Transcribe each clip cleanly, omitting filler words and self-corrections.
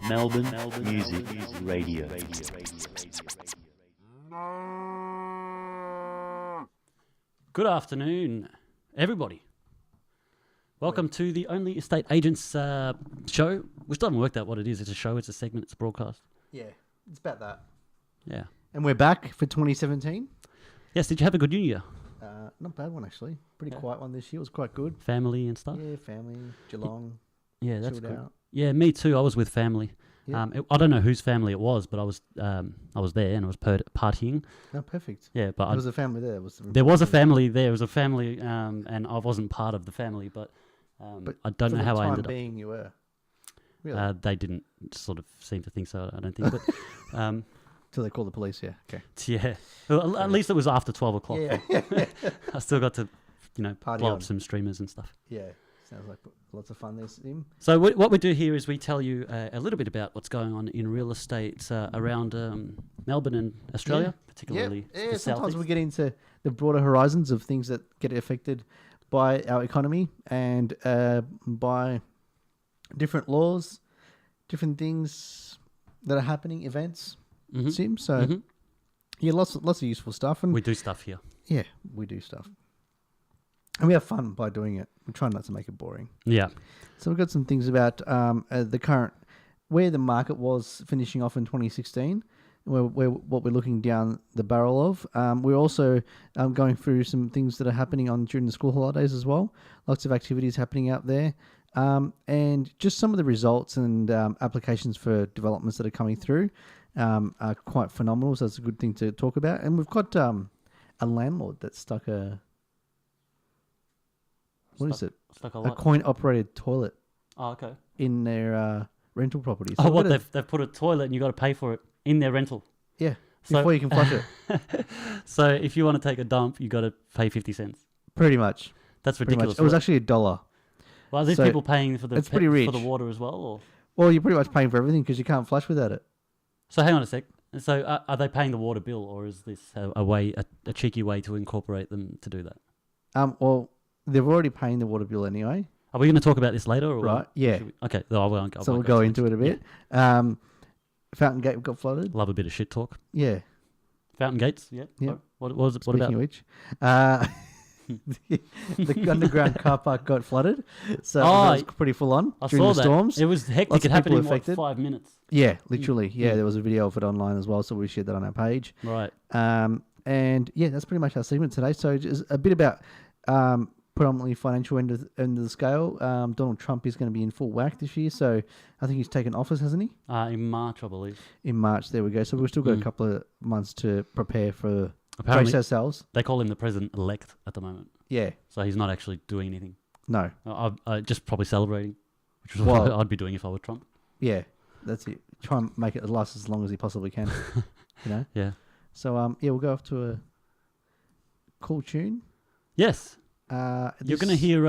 Melbourne Music Radio. Good afternoon, everybody. Welcome to the Only Estate Agents show, which doesn't work out what it is. It's a show, it's a segment, it's a broadcast. Yeah, it's about that. Yeah. And we're back for 2017. Yes, did you have a good New Year? Not bad one, actually. Pretty quiet one this year. It was quite good. Family and stuff? Yeah, family, Geelong. Yeah, that's chilled good. out. Yeah, me too. I was with family. Yeah. I don't know whose family it was, but I was there and I was partying. No, perfect. Yeah, but There was a family there. there was a family there. It was a family, and I wasn't part of the family, but I don't know how I ended up. being you were. Really? They didn't sort of seem to think so, I don't think. But Till they called the police, yeah. Okay. yeah, well, at least it was after 12 o'clock. Yeah. I still got to, Party blow on. up some streamers and stuff. Yeah. Sounds like lots of fun there, Sim. So what we do here is we tell you a little bit about what's going on in real estate around Melbourne and Australia, particularly Yeah, the sometimes southeast. we get into the broader horizons of things that get affected by our economy and by different laws, different things that are happening, events, Mhm. Sim. So, Mhm. yeah, lots of useful stuff. And We do stuff here. yeah, we do stuff. And we have fun by doing it. We try not to make it boring. Yeah. So we've got some things about the current, where the market was finishing off in 2016, what we're looking down the barrel of. We're also going through some things that are happening during the school holidays as well. Lots of activities happening out there. And just some of the results and applications for developments that are coming through are quite phenomenal. So that's a good thing to talk about. And we've got a landlord that stuck a... What is it? Stuck a A lot. coin-operated toilet Oh, okay. in their rental property. Oh, we've what? got a- They've put a toilet and you got to pay for it in their rental. Yeah, So- before you can flush it. So if you want to take a dump, you got to pay 50 cents. Pretty much. That's Pretty ridiculous. much. It was actually $1. Well, are these so people paying for the it's pretty for the rich. water as well? Or? Well, you're pretty much paying for everything because you can't flush without it. So hang on a sec. So are they paying the water bill, or is this a cheeky way to incorporate them to do that? Well, they're already paying the water bill anyway. Are we going to talk about this later? Or Right, yeah. should we? Okay, no, I won't. So we'll go into it a bit. Fountain Gate got flooded. Love a bit of shit talk. Yeah. Fountain Gates, yeah. Yeah. What was it? What Speaking about? of which, the underground car park got flooded. So Oh, it was pretty full on I during saw the that. storms. It was hectic. Lots It of happened in people affected. 5 minutes. Yeah, literally. Yeah, Mm. there was a video of it online as well, so we shared that on our page. Right. And yeah, that's pretty much our segment today. So just a bit about predominantly financial end of the scale. Donald Trump is going to be in full whack this year, so I think he's taken office, hasn't he? In March, I believe. In March, there we go. So we've still got a couple of months to prepare for Apparently, brace ourselves. they call him the president-elect at the moment, Yeah, so he's not actually doing anything. no, I just probably celebrating, which is Well- what I'd be doing if I were Trump. yeah, that's it. Try and make it last as long as he possibly can. Yeah. So yeah, we'll go off to a cool tune. Yes. You're You're going to hear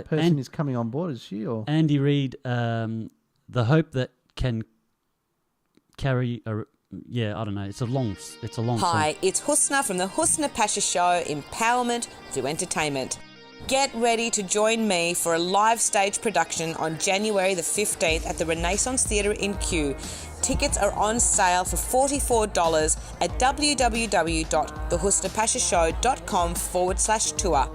person is coming on board, is she? Or Andy Reid, the hope that can carry a. Yeah, I don't know. It's a long Hi, it's Husna from the Husna Pasha Show, Empowerment Through Entertainment. Get ready to join me for a live stage production on January the 15th at the Renaissance Theatre in Kew. Tickets are on sale for $44 at www.thehusnapashashow.com/tour.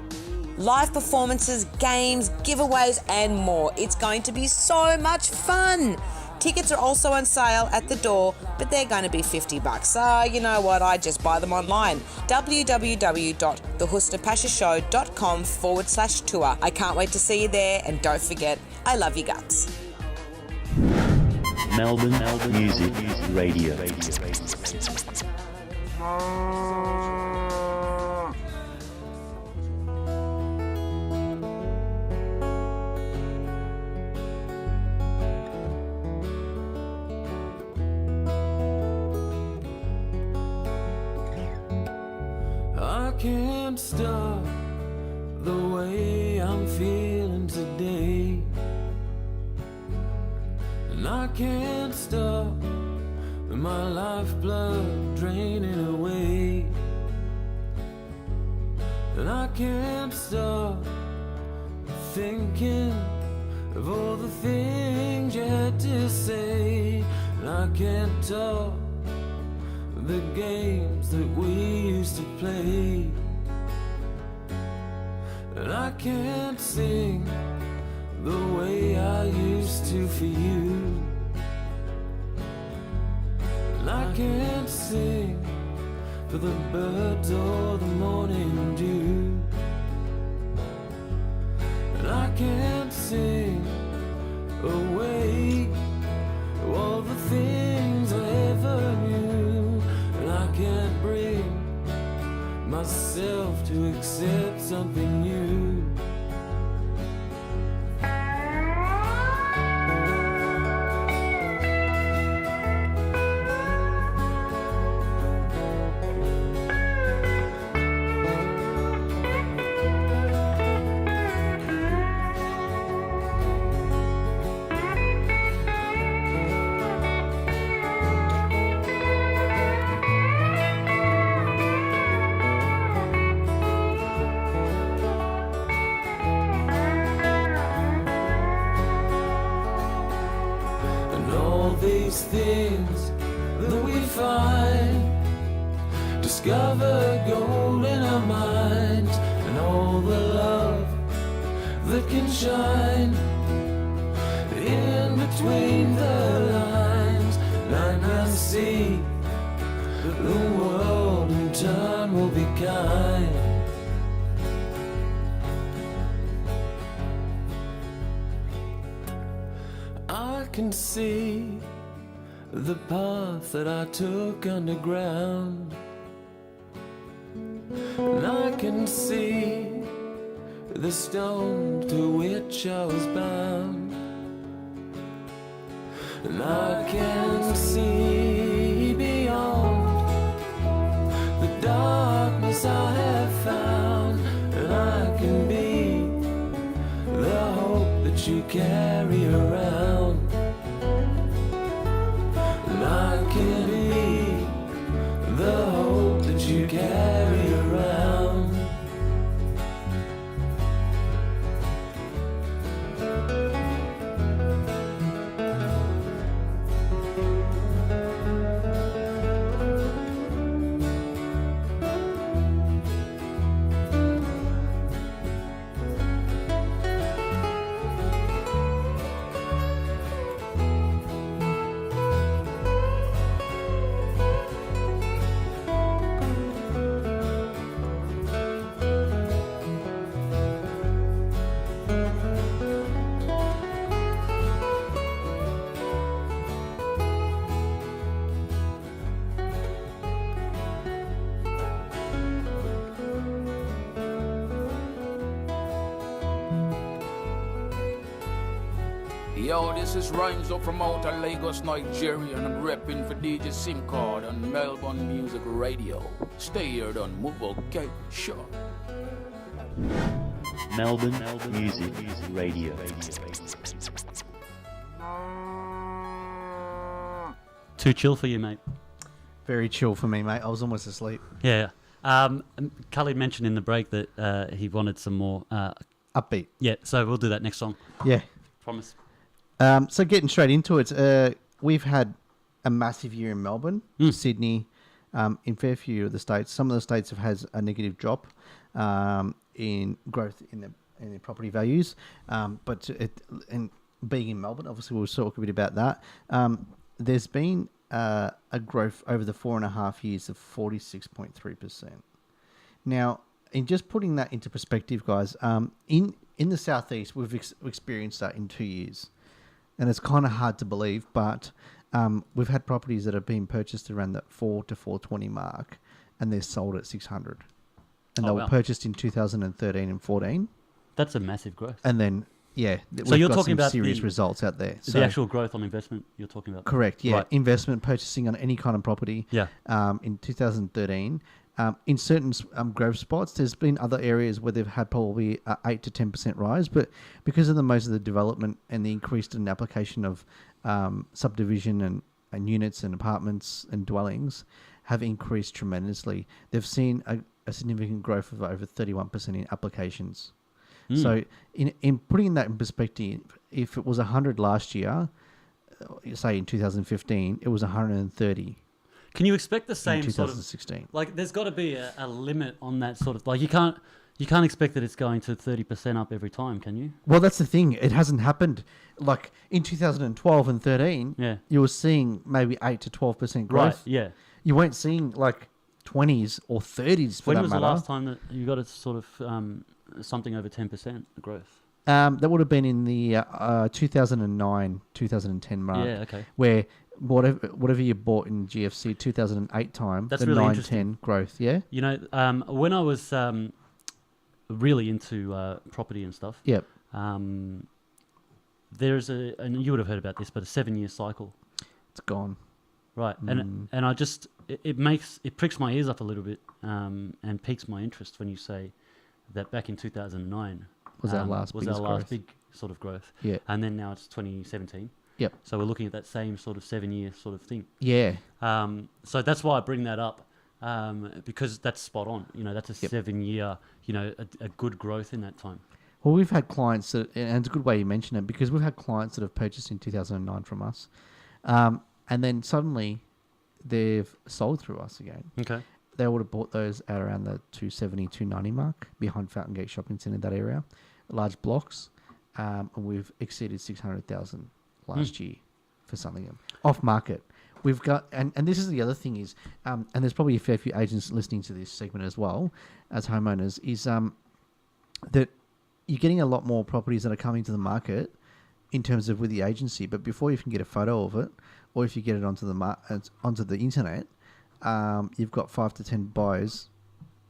Live performances, games, giveaways and more. It's going to be so much fun. Tickets are also on sale at the door, but they're going to be $50. So, you know what? I just buy them online. www.thehusnapashashow.com/tour. I can't wait to see you there, and don't forget, I love you guts. Melbourne Music Radio. I can't stop the way I'm feeling today, and I can't stop my lifeblood draining away, and I can't stop thinking of all the things you had to say. and I can't talk the games that we used to play, and I can't sing the way I used to for you, and I can't sing for the birds or the morning dew, and I can't sing away all the things I ever knew, and I can't bring myself to accept something new. These things that we find, discover gold in our minds, and all the love that can shine in between the lines. And I can see that the world in time will be kind. I can see the path that I took underground, and I can see the stone to which I was bound, and I can see beyond the darkness I have found, and I can be the hope that you carry around. I can be the hope that you carry around. Yo, this is Rhymes up from out of Lagos, Nigeria, and I'm repping for DJ Sim Card on Melbourne Music Radio. Stay here, don't move, okay? Sure. Melbourne Music Radio. Too chill for you, mate. Very chill for me, mate. I was almost asleep. Yeah. Khalid mentioned in the break that he wanted some more. Upbeat. Yeah, so we'll do that next song. Yeah. Promise. So getting straight into it, we've had a massive year in Melbourne, Sydney, in fair few of the states. Some of the states have had a negative drop in growth in their property values, but being in Melbourne, obviously we'll talk a bit about that. There's been a growth over the 4.5 years of 46.3%. Now, in just putting that into perspective, guys, in the southeast, we've experienced that in 2 years. And it's kind of hard to believe, but we've had properties that have been purchased around that 4 to 420 mark, and they're sold at 600. And they were purchased in 2013 and 14. That's a massive growth. And then, yeah, so you're talking about serious results out there. The actual growth on investment you're talking about? Correct, yeah. Right. Investment, purchasing on any kind of property. Yeah. In 2013. In certain growth spots, there's been other areas where they've had probably 8 to 10% rise, but because of most of the development and the increased in application of subdivision and units and apartments and dwellings have increased tremendously. They've seen a significant growth of over 31% in applications. So in putting that in perspective, if it was 100 last year, say in 2015, it was 130 Can you expect the in same sort of 2016. like? There's got to be a limit on that sort of like you can't expect that it's going to 30% up every time, can you? Well, that's the thing. It hasn't happened. Like in 2012 and 13, Yeah. you were seeing maybe 8 to 12% growth. Right. Yeah. You weren't seeing like 20s or 30s for When that was matter. the last time that you got a sort of something over 10% growth? That would have been in the 2009, 2010 mark. Yeah. Okay. Where whatever you bought in GFC 2008 time, That's the really 9, interesting. 10 growth, yeah? You know, when I was really into property and stuff, Yep. there's and you would have heard about this, but a 7-year cycle. It's gone. Right, and I just it pricks my ears up a little bit, and piques my interest when you say that back in 2009 Was our last biggest growth. big sort of growth, Yeah. and then now it's 2017. Yep. So we're looking at that same sort of 7-year sort of thing. Yeah. So that's why I bring that up, because that's spot on. You know, that's a Yep. 7-year, you know, a good growth in that time. Well, we've had clients that, and it's a good way you mention it, because we've had clients that have purchased in 2009 from us, and then suddenly they've sold through us again. Okay. They would have bought those at around the 270, 290 mark behind Fountain Gate Shopping Centre, that area, large blocks, and we've exceeded 600,000 last year for something of them. Off market. We've got, and this is the other thing is, and there's probably a fair few agents listening to this segment as well as homeowners, is that you're getting a lot more properties that are coming to the market in terms of with the agency, but before you can get a photo of it, or if you get it onto the internet, you've got 5 to 10 buyers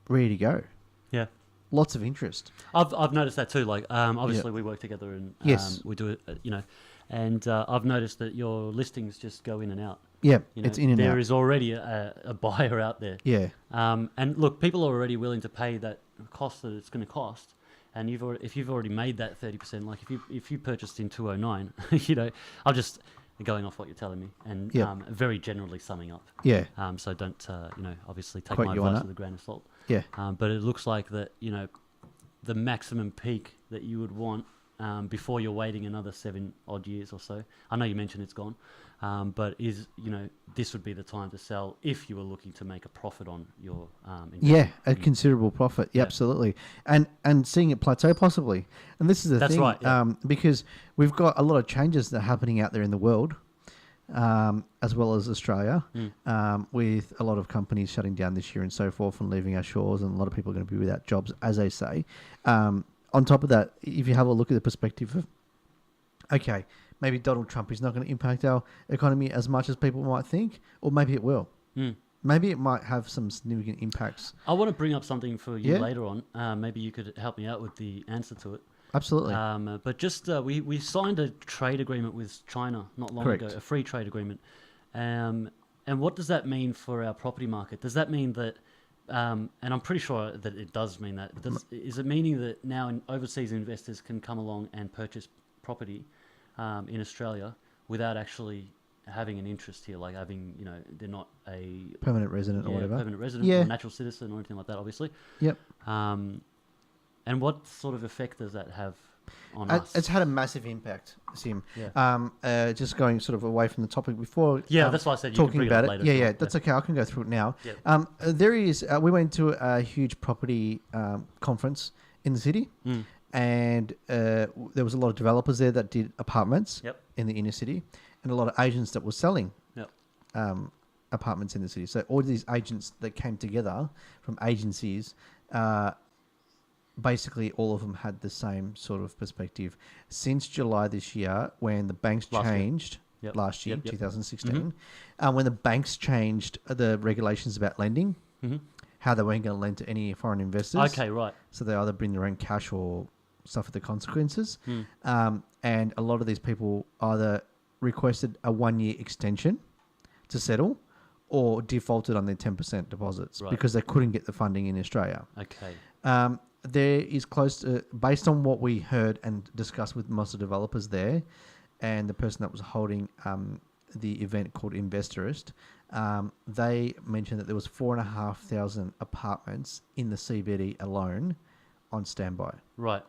ready to go. Yeah. Lots of interest. I've noticed that too. Like, obviously we work together and Yes. we do it, you know, and I've noticed that your listings just go in and out. Yeah, You know, it's in and there out. is already a buyer out there. Yeah, And look, people are already willing to pay that cost that it's going to cost. And if you've already made that 30%, like if you purchased in 2009, you know, I'm just going off what you're telling me and Yep. very generally summing up. yeah, So don't you know, obviously take Quote my you on advice that. with a grain of salt. yeah. But it looks like that, you know, the maximum peak that you would want before you're waiting another 7 odd years or so. I know you mentioned it's gone, but you know, this would be the time to sell if you were looking to make a profit on your investment. Yeah, a considerable profit. Yeah, Yeah. absolutely. And seeing it plateau possibly. And this is the That's thing. right, yeah. Because we've got a lot of changes that are happening out there in the world, as well as Australia, with a lot of companies shutting down this year and so forth and leaving our shores, and a lot of people are going to be without jobs, as they say. On top of that, if you have a look at the perspective of, okay, maybe Donald Trump is not going to impact our economy as much as people might think, or maybe it will. Maybe it might have some significant impacts. I want to bring up something for you Yeah. later on. Maybe you could help me out with the answer to it. Absolutely. But just we signed a trade agreement with China not long Correct. ago, a free trade agreement. And what does that mean for our property market? Does that mean that, and I'm pretty sure that it does mean that, is it meaning that now overseas investors can come along and purchase property in Australia without actually having an interest here, like having, you know, they're not a Permanent resident or whatever. permanent resident Yeah. or natural citizen or anything like that, obviously. Yep. And what sort of effect does that have on us? It's had a massive impact, Sim. Yeah. Just going sort of away from the topic before. Yeah, that's why I said you could talking bring it about up it. later Yeah, as well. yeah, that's okay. I can go through it now. Yeah. There is. We went to a huge property conference in the city, and there was a lot of developers there that did apartments Yep. in the inner city, and a lot of agents that were selling Yep. apartments in the city. So all these agents that came together from agencies. Basically, all of them had the same sort of perspective. Since July this year, when the banks Last year. changed, Yep. last year, Yep, yep. 2016, when the banks changed the regulations about lending, how they weren't going to lend to any foreign investors. Okay, right. So they either bring their own cash or suffer the consequences. And a lot of these people either requested a 1-year extension to settle or defaulted on their 10% deposits Right. because they couldn't get the funding in Australia. Okay. There is close to, based on what we heard and discussed with most of the developers there, and the person that was holding the event called Investorist, they mentioned that there was 4,500 apartments in the CBD alone on standby Right.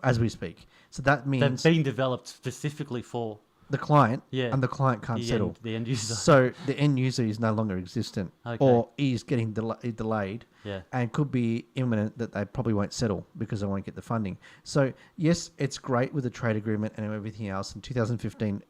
as we speak. So that They've means been developed specifically for the client, Yeah. and the client can't settle. The end user. So the end user is no longer existent, Okay. or is getting delayed, Yeah. and could be imminent that they probably won't settle because they won't get the funding. So yes, it's great with the trade agreement and everything else. In 2015,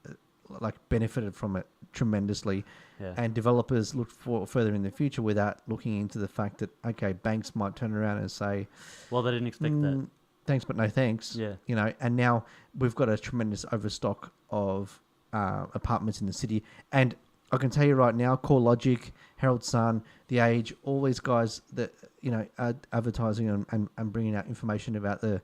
benefited from it tremendously, Yeah. and developers looked for further in the future without looking into the fact that banks might turn around and say, Well, they didn't expect that. thanks but no thanks. Yeah. And now we've got a tremendous overstock of apartments in the city. And I can tell you right now, CoreLogic, Herald Sun, The Age, all these guys that are advertising and bringing out information about the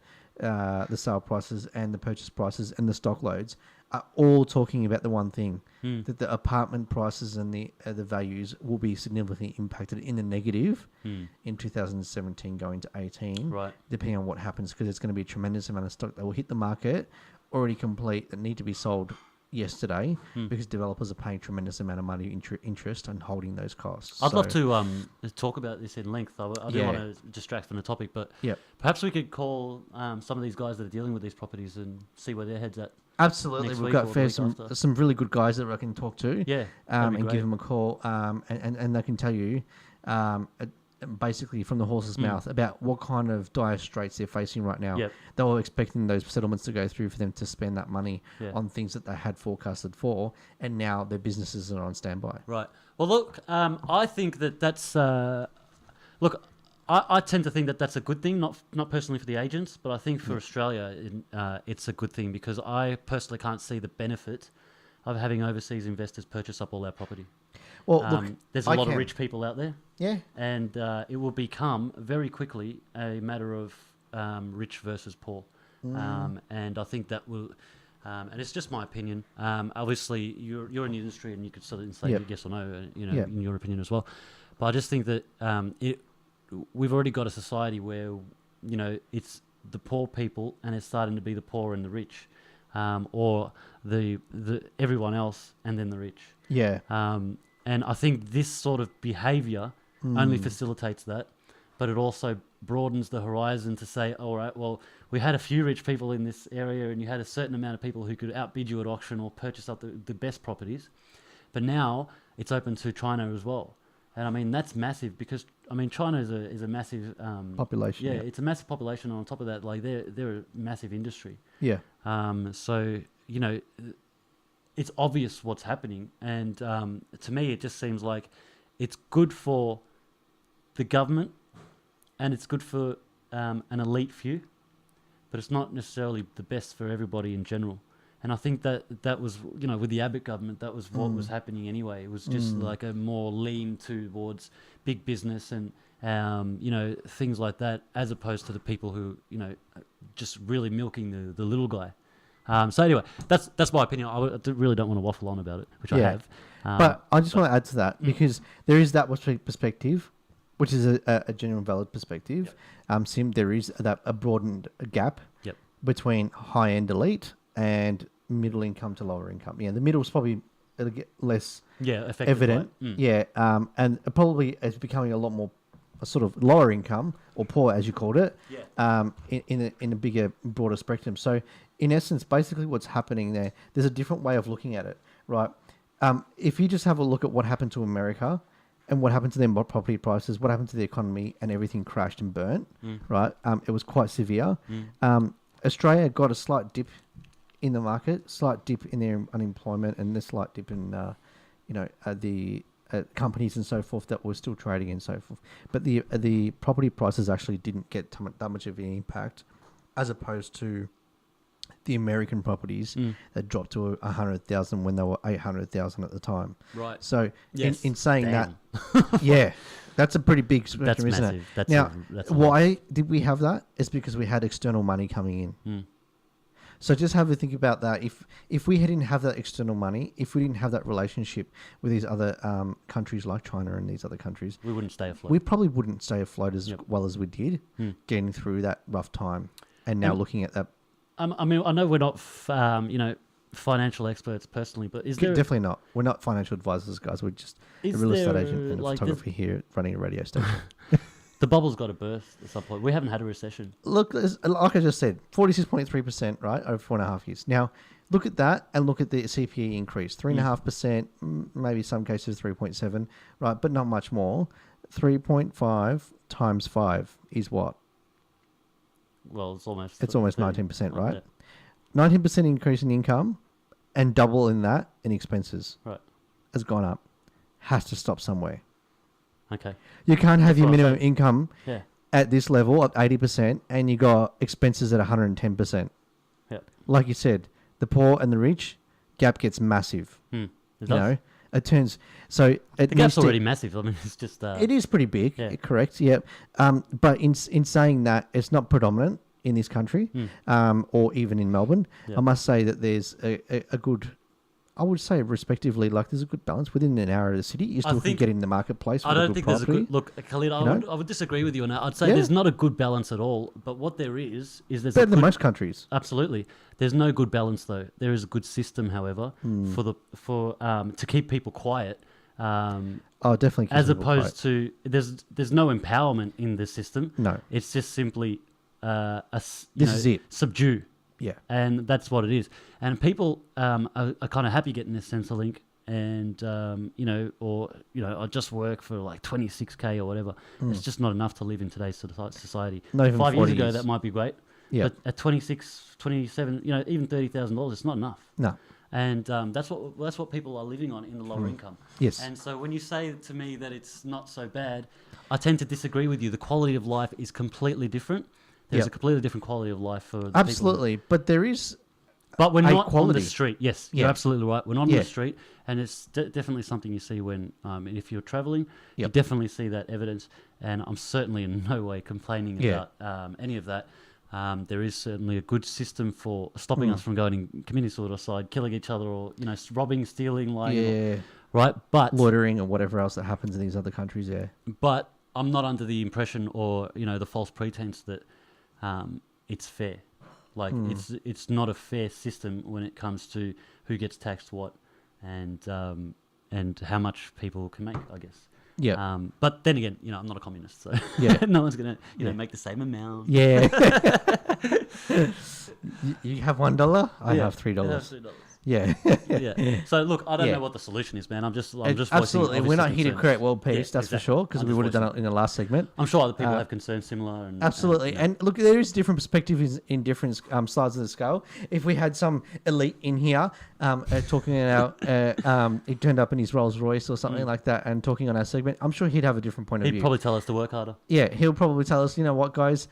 sale prices and the purchase prices and the stock loads are all talking about the one thing, that the apartment prices and the values will be significantly impacted in the negative in 2017 going to 18, Right. depending on what happens, because it's going to be a tremendous amount of stock that will hit the market already complete that need to be sold yesterday because developers are paying tremendous amount of money interest and holding those costs. I'd love to talk about this in length. I don't Yeah. want to distract from the topic, but Yep. perhaps we could call some of these guys that are dealing with these properties and see where their head's at. Absolutely, next we've week got or the week some after. really good guys that I can talk to. Yeah, that'd be and great. give them a call, and they can tell you, basically from the horse's mouth about what kind of dire straits they're facing right now. Yep. They were expecting those settlements to go through for them to spend that money Yeah. on things that they had forecasted for, and now their businesses are on standby. Right. Well, look, I think that's look. I tend to think that that's a good thing, not personally for the agents, but I think for Australia, it's a good thing because I personally can't see the benefit of having overseas investors purchase up all our property. Well, look, There's a I lot of can. rich people out there, Yeah. and it will become very quickly a matter of rich versus poor. And I think that will, and it's just my opinion. Obviously, you're in the industry, and you could sort of say Yep. yes or no, Yep. in your opinion as well. But I just think that we've already got a society where it's the poor people, and it's starting to be the poor and the rich, or the everyone else and then the rich. Yeah. And I think this sort of behaviour only facilitates that, but it also broadens the horizon to say, all right, well, we had a few rich people in this area and you had a certain amount of people who could outbid you at auction or purchase up the best properties. But now it's open to China as well. And I mean, that's massive because, I mean, China is a massive... Population. Yeah, Yeah. it's a massive population. And on top of that, like they're a massive industry. Yeah. So, it's obvious what's happening. And to me, it just seems like it's good for the government and it's good for an elite few, but it's not necessarily the best for everybody in general. And I think that was, with the Abbott government, that was what was happening anyway. It was just like a more lean towards big business and, things like that, as opposed to the people who, just really milking the little guy. So anyway, that's my opinion. I really don't want to waffle on about it, which I Yeah. have. But I just want to add to that because there is that perspective, which is a genuine valid perspective. Sim, there is a broadened gap Yep. between high-end elite and middle income to lower income. Yeah, the middle is probably it'll get less Yeah, effective, evident. right? Yeah, and it probably is becoming a lot more a sort of lower income or poor, as you called it. Yeah. In a bigger, broader spectrum. So, in essence, basically, what's happening there's a different way of looking at it, right? If you just have a look at what happened to America and what happened to their property prices, what happened to the economy, and everything crashed and burnt, right? It was quite severe. Australia got a slight dip in the market, slight dip in their unemployment, and a slight dip in, the companies and so forth that were still trading and so forth. But the property prices actually didn't get that much of an impact, as opposed to the American properties that dropped to 100,000 when they were 800,000 at the time. Right. So Yes. in saying Damn. that, yeah, that's a pretty big spectrum, That's isn't massive. it? That's a lot. Why did we have that? It's because we had external money coming in. So just have a think about that. If we didn't have that external money, if we didn't have that relationship with these other countries like China and these other countries, We wouldn't stay afloat. we probably wouldn't stay afloat as Yep. well as we did, getting through that rough time. And now And- looking at that, I mean, I know we're not, financial experts personally, but is there definitely not. We're not financial advisors, guys. We're just a Is real estate there, agent and a like, photographer here running a radio station. the bubble's got to burst at some point? We haven't had a recession. Look, like I just said, 46.3%, right, over 4.5 years. Now, look at that and look at the CPI increase, 3.5%, maybe some cases 3.7, right? But not much more. 3.5 times 5 is what? Well, it's almost 19%, right? Yeah. 19% increase in income and double in that in expenses Right. has gone up. Has to stop somewhere. Okay. You can't have your what I'm minimum income Yeah. at this level of 80% and you got expenses at 110%. Yeah. Like you said, the poor and the rich gap gets massive. It You does. know, it turns so it The gap's already massive. I mean, it's just. It is pretty big, Yeah. correct? Yep. But in saying that, it's not predominant in this country, or even in Melbourne. Yeah. I must say that there's a good, I would say, respectively, like there's a good balance within an hour of the city. You still can think- get in the marketplace. I with don't think there's a good look, Khalid. I would disagree with you on that. I'd say Yeah. there's not a good balance at all. But what there is there's better a than good, most countries. absolutely. There's no good balance though. There is a good system, however, for to keep people quiet. Oh, definitely. As opposed to there's no empowerment in the system. No. It's just simply This is it. subdue. Yeah. And that's what it is. And people are kind of happy getting this Centrelink and, I just work for like 26K or whatever. It's just not enough to live in today's society. Not even 5 years 40 ago, years. that might be great. Yeah. But at 26, 27, even $30,000, it's not enough. No. And that's what people are living on in the lower income. Yes. And so when you say to me that it's not so bad, I tend to disagree with you. The quality of life is completely different. There's Yep. a completely different quality of life for the people. Absolutely. But there is. But we're not on quality. the street. Yes, Yeah. you're absolutely right. We're not on Yeah. the street, and it's definitely something you see when, if you're traveling, you Yep. definitely see that evidence. And I'm certainly in no way complaining Yeah. about any of that. There is certainly a good system for Hmm. stopping us from going and committing suicide, killing each other, or robbing, stealing, lying. Yeah. Right, but Loitering or whatever else that happens in these other countries. Yeah. But I'm not under the impression or the false pretense that it's fair. Like it's not a fair system when it comes to who gets taxed what and how much people can make, I guess. Yeah. But then again, I'm not a communist, so Yeah. no one's gonna make the same amount. Yeah. you have $1. I Yeah, have $3. $3. Yeah. Yeah. So look, I don't Yeah. know what the solution is, man. I'm just Absolutely. We're not here to create world peace, Yeah, that's for exactly. sure, because I'm we just would have done voicing it in the last segment. I'm sure other people have concerns similar. And, Absolutely. And look, there is different perspectives in different sides of the scale. If we had some elite in here talking about, he turned up in his Rolls Royce or something like that and talking on our segment, I'm sure he'd have a different point of he'd view. probably tell us to work harder. Yeah, he'll probably tell us, you know what, guys,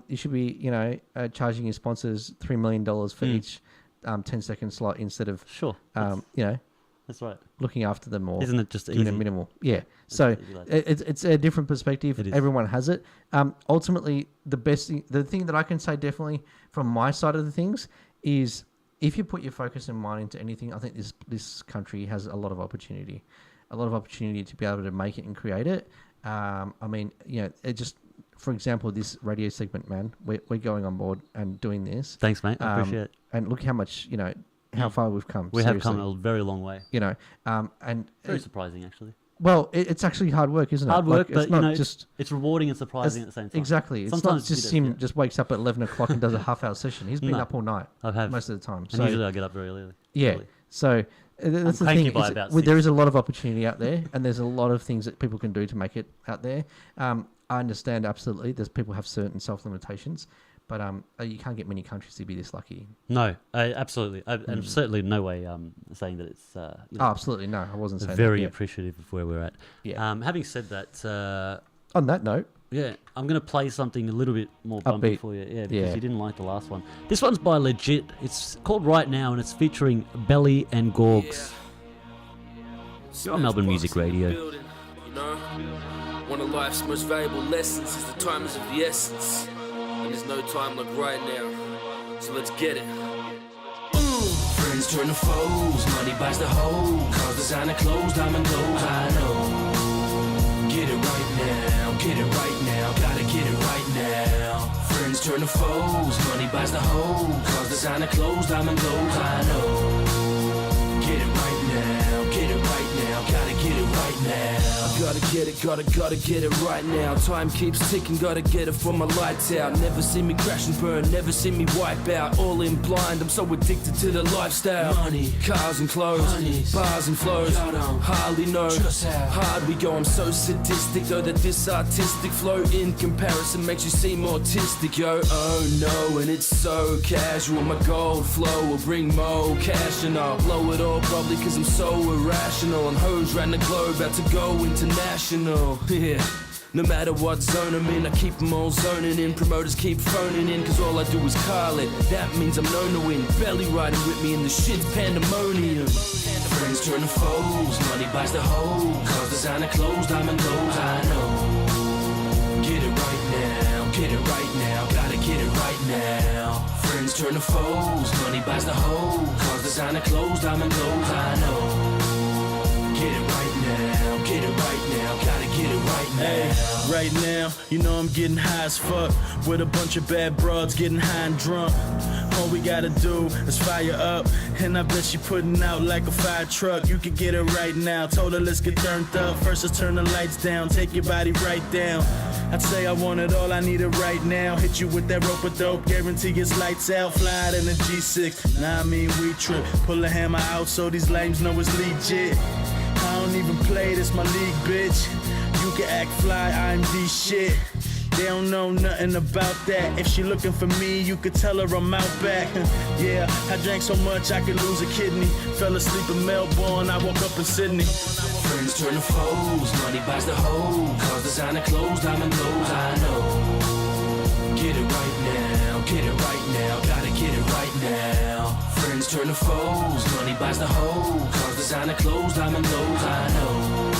you should be, charging your sponsors $3 million for each 10-second slot instead of, Sure. That's right. looking after them or Isn't it just giving easy? them minimal. Yeah. So easy like that. it's a different perspective. It is. Everyone has it. Ultimately, the thing that I can say definitely from my side of the things is if you put your focus and mind into anything, I think this country has a lot of opportunity. A lot of opportunity to be able to make it and create it. It just, for example, this radio segment, man, we're going on board and doing this. Thanks, mate. I appreciate it. And look how much, how far we've come. We have come seriously. a very long way. And Very surprising, actually. well, it's actually hard work, isn't it? Hard work, Like, it's but not just it's rewarding and surprising at the same time. exactly. It's Sometimes not just it is, him yeah. just wakes up at 11 o'clock and does a half-hour session. He's been No. up all night I have. most of the time. And So usually I get up very early. yeah, early. so that's the cranky thing. by is about there 6. is a lot of opportunity out there, and there's a lot of things that people can do to make it out there. I understand absolutely. There's people have certain self-limitations, but you can't get many countries to be this lucky. No, absolutely. And certainly no way saying that it's Oh, absolutely no. I wasn't saying very that. Yeah. appreciative of where we're at. Yeah. Having said that, On that note, yeah, I'm going to play something a little bit more bumpy Upbeat. for you. Yeah, because Yeah. you didn't like the last one. This one's by Legit. It's called Right Now, and it's featuring Belly and Gorgs. You're on Melbourne Music Radio. Building, one of life's most valuable lessons is the time is of the essence. And there's no time like right now. So let's get it. Friends turn to foes, money buys the hoe. Cars designer clothes, diamond gold. I know. Get it right now, get it right now, gotta get it right now. Friends turn to foes, money buys the hoe. Cars designer clothes, diamond gold. I know. Get it right now, gotta get it right now. I gotta get it, gotta get it right now. Time keeps ticking, gotta get it for my lights out. Never see me crash and burn, never see me wipe out. All in blind, I'm so addicted to the lifestyle. Money, cars and clothes, honeys, bars and flows. Hardly know just how hard we go. I'm so sadistic, though that this artistic flow in comparison makes you seem autistic, yo. Oh no, and it's so casual. My gold flow will bring more cash, and I'll blow it all probably cause I'm so irrational. And hoes round the globe about to go international. Yeah. No matter what zone I'm in, I keep them all zoning in. Promoters keep phoning in, cause all I do is call it. That means I'm known to win. Belly riding with me in the shit's pandemonium. Friends turn to foes, money buys the hoe. Cause designer clothes, diamond gold, I know. Get it right now, get it right now, gotta get it right now. Friends turn to foes, money buys the hoe. Cause designer clothes, diamond gold, I know. Get it right now, get it right now, gotta get it right now. Hey, right now, you know I'm getting high as fuck. With a bunch of bad broads getting high and drunk. All we gotta do is fire up, and I bet she putting out like a fire truck. You can get it right now, told her let's get turned up. First let's turn the lights down, take your body right down. I'd say I want it all, I need it right now. Hit you with that rope of dope, guarantee it's lights out. Fly out in a G6, nah I mean we trip. Pull a hammer out so these lames know it's legit. I don't even play, this my league, bitch. You can act fly, I'm the shit. They don't know nothing about that. If she looking for me, you could tell her I'm out back. Yeah, I drank so much I could lose a kidney. Fell asleep in Melbourne, I woke up in Sydney. Friends turn to foes, money buys the hoe. Cause designer clothes, diamond gold, I know. Get it right now, get it right now, gotta get it right now. Friends turn to foes, money buys the hoe. Cause designer clothes, diamond gold, I know.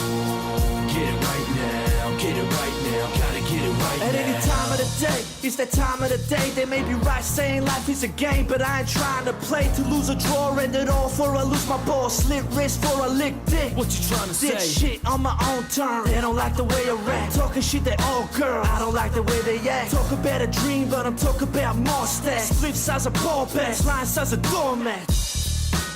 Get it right now, get it right now, gotta get it right now. At any time of the day, it's that time of the day. They may be right saying life is a game, but I ain't trying to play to lose or draw. End it all for I lose my ball. Slit wrist for a lick dick. What you trying to Dick say? shit on my own terms. They don't like the way I rap. Talking shit, they all girls. I don't like the way they act. Talk about a dream, but I'm talking about more stacks. Split size of ball bats, line size of doormat.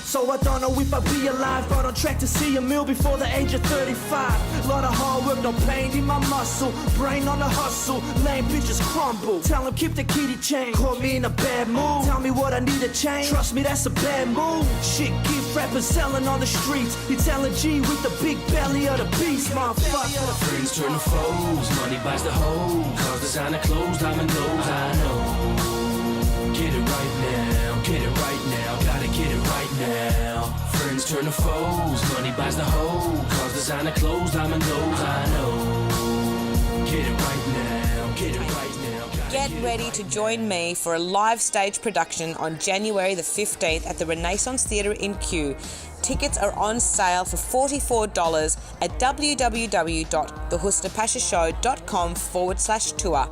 So I don't know if I'll be alive, but on track to see a meal before the age of 35. Lot of hard work, no pain in my muscle. Brain on the hustle, lame bitches crumble. Tell them keep the kitty chain, caught me in a bad mood. Tell me what I need to change, trust me that's a bad move. Shit, gift rappers selling on the streets. You telling G with the big belly of the beast, motherfucker. Friends turn to foes, money buys the hoe. Cause designer clothes, diamond gold, I know. Get it right now, get it right now, gotta get it right now. Friends turn to foes, money buys the hoe. Cause designer clothes, diamond gold, I know. Get it right now, get it right now. Get ready to join me for a live stage production on January the 15th at the Renaissance Theatre in Kew. Tickets are on sale for $44 at www.thehusnapashashow.com/tour.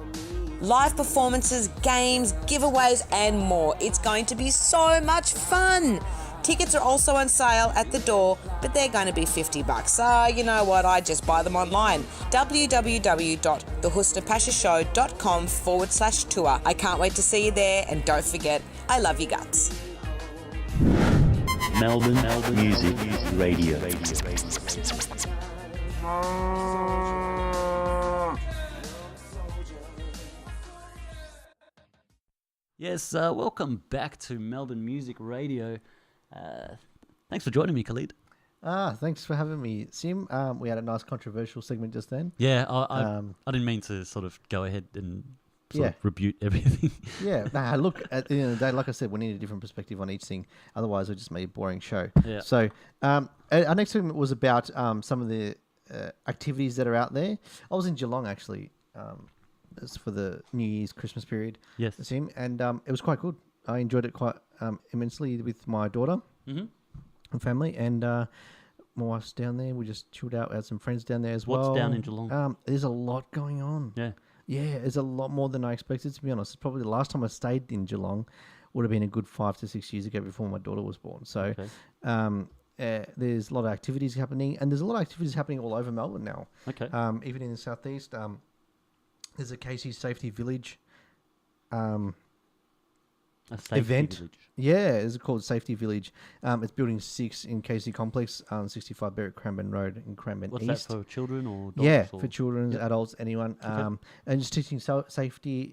Live performances, games, giveaways and more. It's going to be so much fun. Tickets are also on sale at the door, but they're going to be $50. So you know what, I just buy them online. www.thehusnapashashow.com/tour. I can't wait to see you there, and don't forget, I love you guts. Melbourne Music Radio. Yes, welcome back to Melbourne Music Radio. Thanks for joining me, Khalid. Thanks for having me, Sim. We had a nice controversial segment just then. Yeah, I didn't mean to sort of go ahead and sort of rebuke everything. Yeah, nah, look, at the end of the day, like I said, we need a different perspective on each thing. Otherwise, it'll just make a boring show. Yeah. So, our next segment was about some of the activities that are out there. I was in Geelong, actually, for the New Year's Christmas period. Yes. Sim, and it was quite good. I enjoyed it quite immensely with my daughter and family, and my wife's down there. We just chilled out. We had some friends down there as well. What's down in Geelong? There's a lot going on. Yeah. Yeah, there's a lot more than I expected, to be honest. Probably the last time I stayed in Geelong would have been a good 5 to 6 years ago before my daughter was born. So there's a lot of activities happening, and there's a lot of activities happening all over Melbourne now. Okay. Even in the southeast, there's a Casey's Safety Village A safety event. village. Yeah, it's called Safety Village. It's Building 6 in KC Complex on 65 Berwick Cranbourne Road in Cranbourne What's East. that for children or dogs? Yeah, or? for children, Yep. adults, anyone. And just teaching safety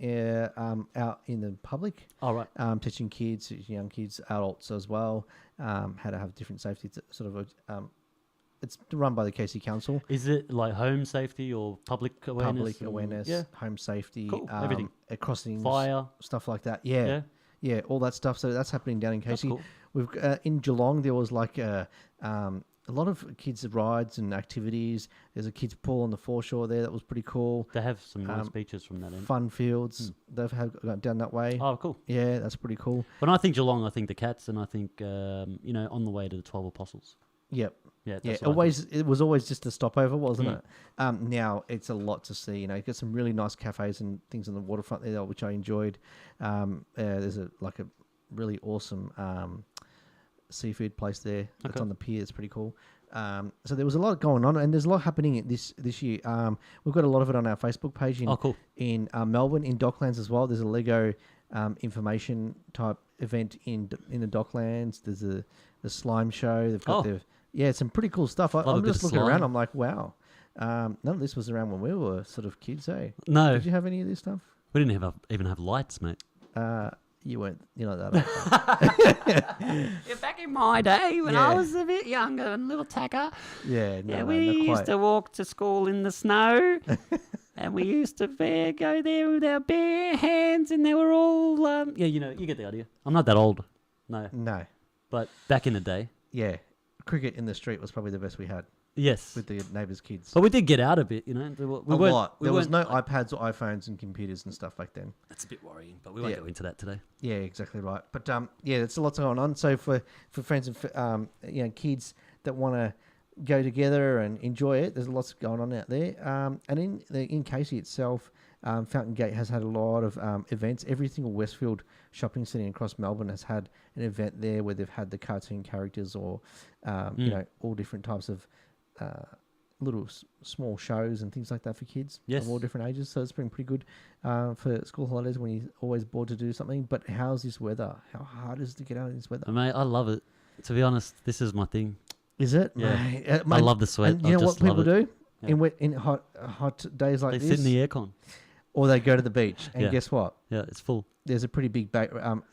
out in the public. Oh, right. Teaching kids, teaching young kids, adults as well, how to have different safety sort of. It's run by the KC Council. Is it like home safety or public awareness? Public awareness, Yeah. home safety, Cool, everything. crossings, Fire. stuff like that. Yeah. Yeah, all that stuff. So that's happening down in That's KC. cool. We've in Geelong there was like a lot of kids rides and activities. There's a kids pool on the foreshore there that was pretty cool. They have some nice beaches from that end. Fun fields they've got down that way. Oh, cool. Yeah, that's pretty cool. When I think Geelong, I think the Cats, and I think on the way to the 12 Apostles. Yep. Yeah, Yeah, that's what I think. it was always just a stopover, wasn't it? Now it's a lot to see. You know, you get some really nice cafes and things on the waterfront there, which I enjoyed. There's a really awesome seafood place there that's on the pier. It's pretty cool. So there was a lot going on, and there's a lot happening this year. We've got a lot of it on our Facebook page in Melbourne, in Docklands as well. There's a Lego information type event in the Docklands. There's the slime show. They've got some pretty cool stuff. I'm just looking around. I'm like, wow. None of this was around when we were sort of kids, eh? No. Did you have any of this stuff? We didn't even have lights, mate. You weren't. You're not that old. Yeah, back in my day when I was a bit younger and a little tacker. Yeah, no, we not used quite. to walk to school in the snow. And we used to go there with our bare hands, and they were all... you get the idea. I'm not that old. No. But back in the day. Yeah. Cricket in the street was probably the best we had. Yes. With the neighbours' kids. But we did get out a bit, you know. A lot. There was no iPads or iPhones and computers and stuff back then. That's a bit worrying, but we won't go into that today. Yeah, exactly right. But there's a lot going on. So for friends and kids that want to go together and enjoy it, there's lots going on out there. And in Casey itself, Fountain Gate has had a lot of events. Every single Westfield shopping centre across Melbourne has had an event there where they've had the cartoon characters or all different types of little small shows and things like that for kids of all different ages. So it's been pretty good for school holidays when you're always bored to do something. But how's this weather? How hard is it to get out in this weather? Mate, I love it. To be honest, this is my thing. Is it? Yeah. Mate, I love the sweat. And you know what people do Yeah. in hot days like They this? sit in the aircon. Or they go to the beach. And guess what? Yeah, it's full. There's a pretty big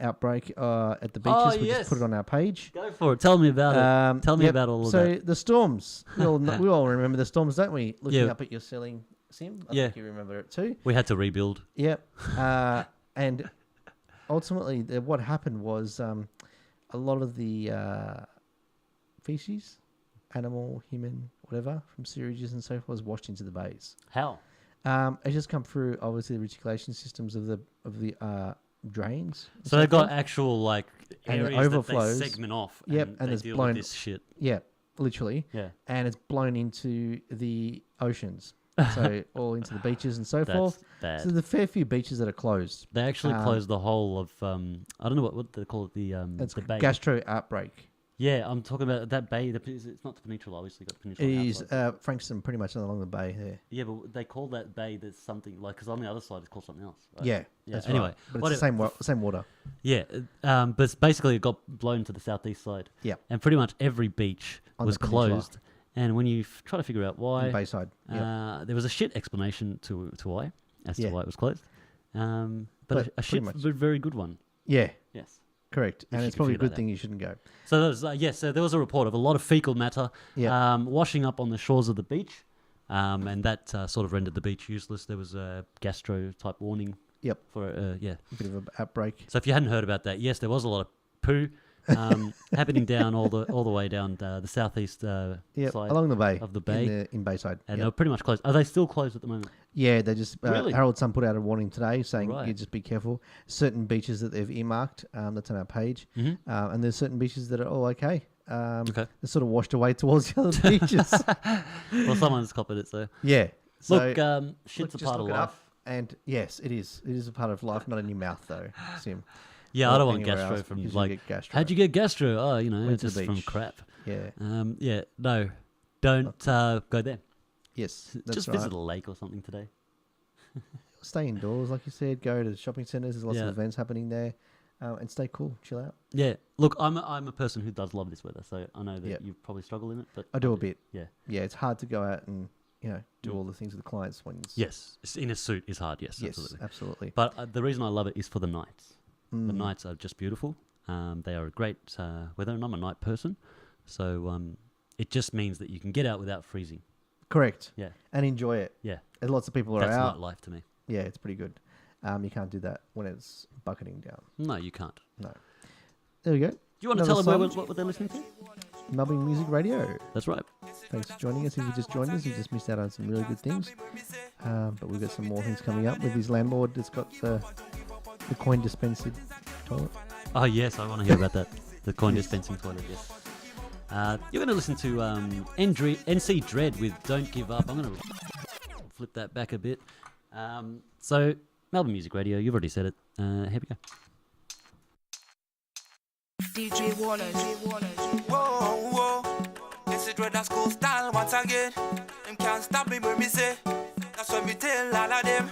outbreak at the beaches. We just put it on our page. Go for it. Tell me about it. Tell me about all of that. So the storms. We all remember the storms, don't we? Looking up at your ceiling, Sim. I think you remember it too. We had to rebuild. Yep. And ultimately, what happened was a lot of the feces, animal, human, whatever, from sewages and so forth, was washed into the bays. How? It's just come through, obviously, the reticulation systems of the drains. So they've got actual areas overflows. that they segment off. Yep, and they it's deal blown. with this shit. Yeah, literally. Yeah. And it's blown into the oceans, so all into the beaches and so forth. Bad. So there's a fair few beaches that are closed. They actually closed the whole of I don't know what they call it, It's the bay. gastro outbreak. Yeah, I'm talking about that bay. It's not the peninsula, obviously. Got the peninsula. It is outside. Frankston, pretty much along the bay there. Yeah, but they call that bay. There's something because on the other side it's called something else. Right? Yeah, that's anyway, right. But it's the same water. Yeah, but it's basically it got blown to the southeast side. Yeah, and pretty much every beach on was closed. And when you try to figure out why, Bayside, there was a shit explanation to why to why it was closed. But a shit, but very good one. Yeah. Yes. Correct, and it's probably a good thing you shouldn't go. So there was, so there was a report of a lot of fecal matter washing up on the shores of the beach, and that sort of rendered the beach useless. There was a gastro type warning. Yep. For a bit of an outbreak. So if you hadn't heard about that, yes, there was a lot of poo happening down all the way down the southeast side along the bay of the bay in Bayside, and they're pretty much closed. Are they still closed at the moment? Yeah, they just Really? Harold Sun put out a warning today saying you just be careful. Certain beaches that they've earmarked, that's on our page, and there's certain beaches that are all okay. They're sort of washed away towards the other beaches. Well, someone's copied it, so yeah. So look, shit's a part of life, and yes, it is. It is a part of life, not in your mouth though, Sim. Yeah, I don't want gastro from how'd you get gastro? Oh, it's just from crap. Yeah. No, don't go there. Yes, that's just right. visit a lake or something today. Stay indoors, like you said. Go to shopping centres. There's lots of events happening there. and stay cool, chill out. Yeah. Look, I'm a person who does love this weather, so I know that Yep. you probably struggle in it, but I do a bit. Yeah. Yeah, it's hard to go out and do all the things with the clients when it's Yes, in a suit is hard. Yes, yes, absolutely. absolutely. But the reason I love it is for the nights. The nights are just beautiful. They are a great weather, and I'm a night person, so it just means that you can get out without freezing. Correct. Yeah. And enjoy it. Yeah. And lots of people are That's out. nightlife to me. Yeah, it's pretty good. You can't do that when it's bucketing down. No, you can't. No. There we go. Do you want to Another tell them song? what they're listening to? Melbourne Music Radio. That's right. Thanks for joining us. If you just joined us, you just missed out on some really good things. But we've got some more things coming up with his landlord that's got the coin dispensing toilet. Oh, yes, I want to hear about that. The coin dispensing toilet, yes. You're going to listen to NC Dread with Don't Give Up. I'm going to flip that back a bit. So, Melbourne Music Radio, you've already said it. Here we go. DJ Warner. Whoa, whoa. This is Dread School style once again. Them can't stop me when me say. That's what me tell all of them.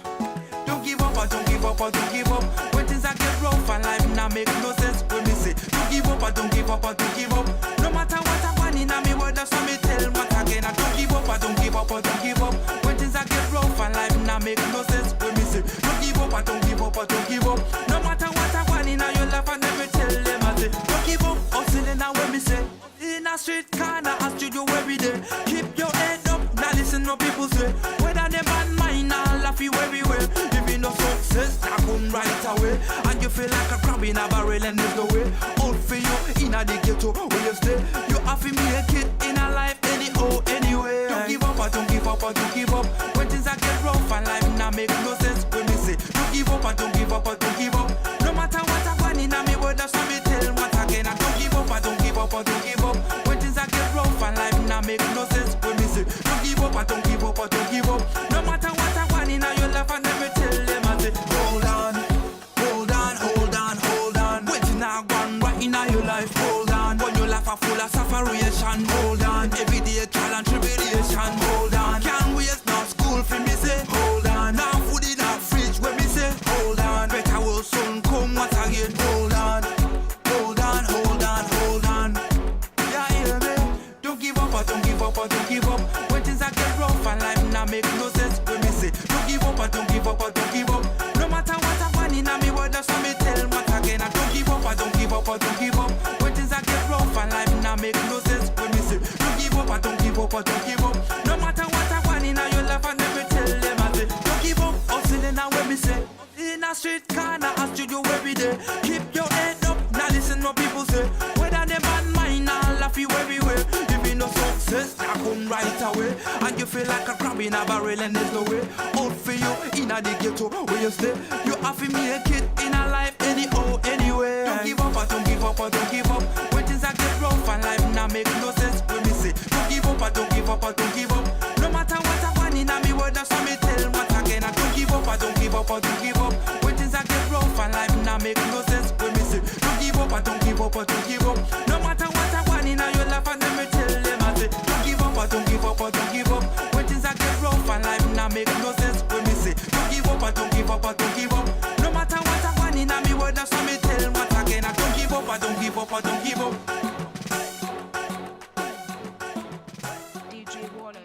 Don't give up or don't give up or don't give up. When things are get rough and life now make no sense when me say. Don't give up or don't give up or don't give up. No matter what I want in me word, that's what me tell once again. I don't give up or don't give up or don't give up. When things are get rough and life now make no sense when me say. Don't give up or don't give up or don't give up. No matter what I want in your life, I never tell them I say. Don't give up, hustling now when me say. In a street corner, a studio every day. Keep your head up, now listen what people say. Whether they bad mind, I'll laugh you everywhere. If you no success, I come right away. And you feel like a crab in a barrel and there's no way out for you in a the ghetto where you stay. You have to make it in a life anyhow, anyway. Don't give up or don't give up or don't give up. When things are get rough and life now make no sense when me say. Don't give up or don't give up or don't give up. No matter what I want in a me word, that's what me tell once again. I don't give up or don't give up or don't give up. When things are get rough and life now make no sense when me say. Don't give up or don't give up or don't give up. No matter what I want in your life, I never tell them I say. Hold on, hold on, hold on, hold on. Waiting now gone right in your life. Hold on, when your life are full of separation. Hold on, every day trial and tribulation. Hold on, can't waste no school for me say. Hold on, now food in our fridge when me say. Hold on, better will soon come once again. Hold on, hold on, hold on, hold on. Yeah, hear me? Don't give up or don't give up or don't give up. When things are get rough and life now make no sense when me say. Don't give up or don't give up or don't give up. No matter what I want in me word, that's what me tell once again. I don't give up or don't give up or don't give up. When things are get rough and life now make no sense when me say. Don't give up or don't give up or don't give up. No matter what I want in your life, I never tell them I say. Don't give up, hustling now when me say. In a street corner, a studio every day. Keep your head up, now listen what people say. Whether they bad mind, I'll laugh you everywhere. If you no success, I come right away. And you feel like a crab in a barrel and there's no way out for you in a the ghetto where you stay. You have to make it in a life anyhow, anyway. Don't give up or don't give up or don't give up. When things are get rough and life now make no sense when me say. Don't give up or don't give up or don't give up. No matter what I want in me word, that's what me tell once again. I don't give up or don't give up or don't give up. When things are get rough and life now make no sense when me say. Don't give up or don't give up or don't give up. No matter what I want in your life, I never tell them I say. Don't give up or don't give up or don't give up. When things are get rough and life now make no sense when me say. Don't give up or don't give up or don't give up. No matter what I want in me word, that's what me tell once again. I don't give up or don't give up or don't give up. DJ Warner.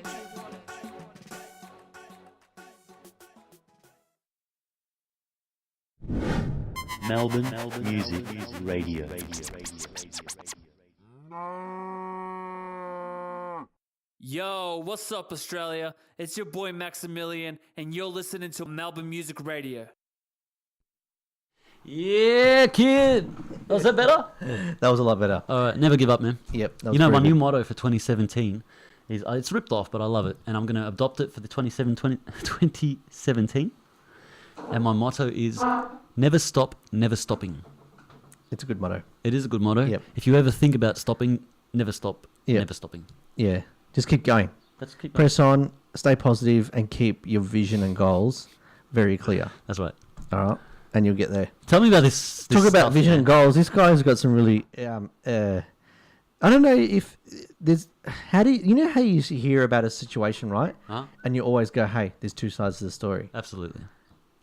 Melbourne Music Radio. Yo, what's up, Australia? It's your boy Maximilian, and you're listening to Melbourne Music Radio. Yeah, kid. Was that better? That was a lot better. All right, never give up, man. Yep. You know, my new motto for 2017 is, it's ripped off, but I love it. And I'm going to adopt it for the 2017. And my motto is, never stop, never stopping. It's a good motto. It is a good motto. Yep. If you ever think about stopping, never stop, Yep. never stopping. Yeah. Just keep going. Let's keep Press on, stay positive, and keep your vision and goals very clear. That's right. All right. And you'll get there. Tell me about this Talk about stuff, vision man. and goals. This guy's got some really... I don't know if there's... How do you know how you hear about a situation, right? Huh? And you always go, hey, there's two sides to the story. Absolutely.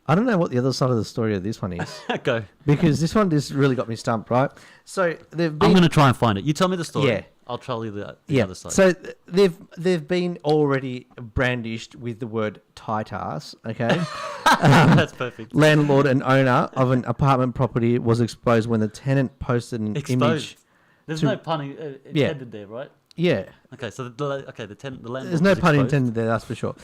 I don't know what the other side of the story of this one is. Go. Because this one just really got me stumped, right? So they've been... I'm going to try and find it. You tell me the story. Yeah. I'll tell you the other side. So they've been already brandished with the word tight ass, okay? That's perfect. Landlord and owner of an apartment property was exposed when the tenant posted an image. There's no pun intended there, right? Yeah. Okay, so the landlord. There's no was pun exposed. intended there, that's for sure.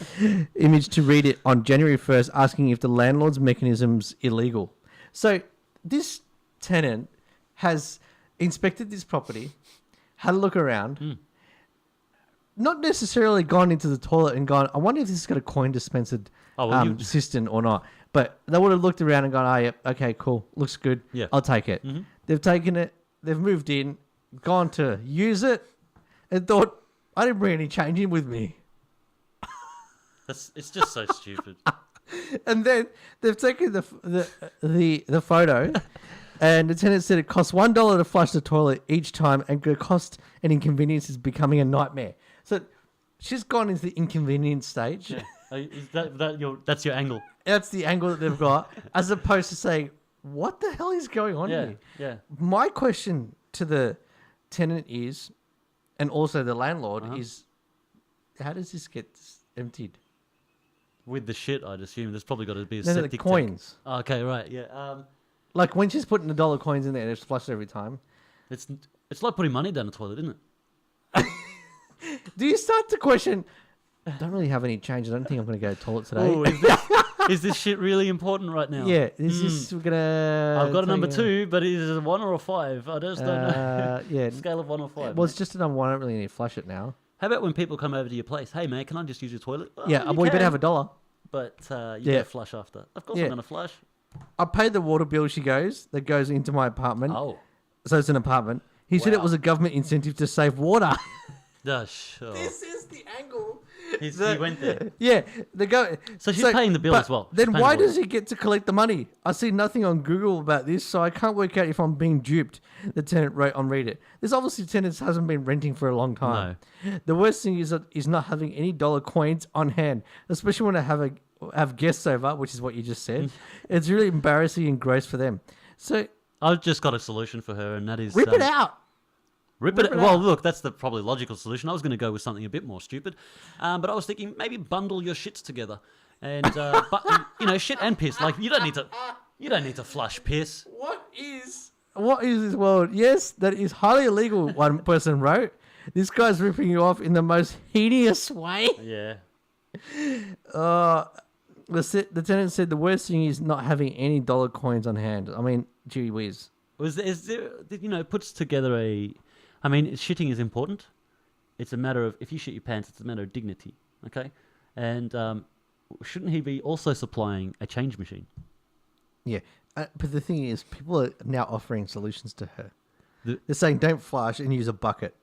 Image to read it on January 1st, asking if the landlord's mechanism's illegal. So this tenant has inspected this property, had a look around, not necessarily gone into the toilet and gone, I wonder if this has got a coin dispenser system or not. But they would have looked around and gone, oh, yeah, okay, cool, looks good. Yeah. I'll take it. Mm-hmm. They've taken it, they've moved in, gone to use it, and thought, I didn't bring any change in with me. It's just so stupid. And then they've taken the photo, and the tenant said it costs $1 to flush the toilet each time, and the cost and inconvenience is becoming a nightmare. So she's gone into the inconvenience stage. Yeah. Is that's your angle? That's the angle that they've got, as opposed to saying, what the hell is going on here? Yeah. My question to the tenant is, and also the landlord is, how does this get emptied? With the shit, I'd assume. There's probably got to be a No, the septic coins. tank. Okay, right, yeah. Like when she's putting the dollar coins in there, it's flushed every time. It's like putting money down the toilet, isn't it? Do you start to question, I don't really have any change. I don't think I'm going to go to the toilet today. Ooh, is this shit really important right now? Yeah, is this going to... I've got a number 2, but is it a 1 or a 5? I just don't know. Yeah. Scale of 1 or 5. Well, it's just a number 1. I don't really need to flush it now. How about when people come over to your place? Hey, man, can I just use your toilet? Oh, Yeah, well, you better have $1. But you gotta flush after. Of course I'm going to flush. I paid the water bill, that goes into my apartment. Oh. So it's an apartment. He said it was a government incentive to save water. Sure. This is the angle. He went there. Yeah, they go. So she's paying the bill but as well. Then why does he get to collect the money? I see nothing on Google about this, so I can't work out if I'm being duped. The tenant wrote on Reddit. This obviously tenant hasn't been renting for a long time. No. The worst thing is not having any dollar coins on hand, especially when I have guests over, which is what you just said. It's really embarrassing and gross for them. So I've just got a solution for her, and that is rip it out. Rip it. Well, look, that's the probably logical solution. I was going to go with something a bit more stupid, but I was thinking maybe bundle your shits together, and but shit and piss. Like you don't need to flush piss. What is this world? Yes, that is highly illegal. One person wrote. This guy's ripping you off in the most heinous way. Yeah. The tenant said the worst thing is not having any dollar coins on hand. I mean, gee whiz. Is there puts together a. I mean, shitting is important. It's a matter of, if you shit your pants, it's a matter of dignity, okay? And shouldn't he be also supplying a change machine? Yeah, but the thing is, people are now offering solutions to her. They're saying don't flush and use a bucket.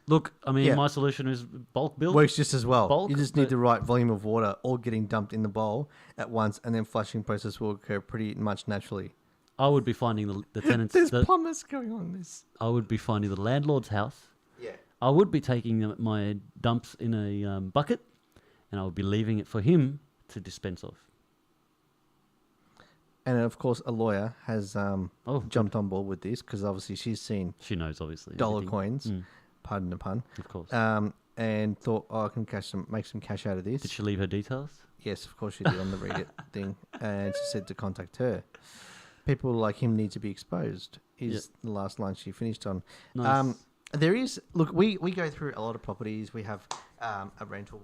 Look, I mean, my solution is bulk bill. Works just as well. Bulk, you just need the right volume of water all getting dumped in the bowl at once, and then flushing process will occur pretty much naturally. I would be finding the tenants. There's plumbers going on this. I would be finding the landlord's house. Yeah. I would be taking my dumps in a bucket, and I would be leaving it for him to dispense of. And of course, a lawyer has jumped on board with this because obviously she's seen. She knows, obviously, dollar coins. Pardon the pun. Of course. And thought, I can make some cash out of this. Did she leave her details? Yes, of course she did on the Reddit thing, and she said to contact her. People like him need to be exposed is the last line she finished on. Nice. There is, look, we go through a lot of properties. We have a rental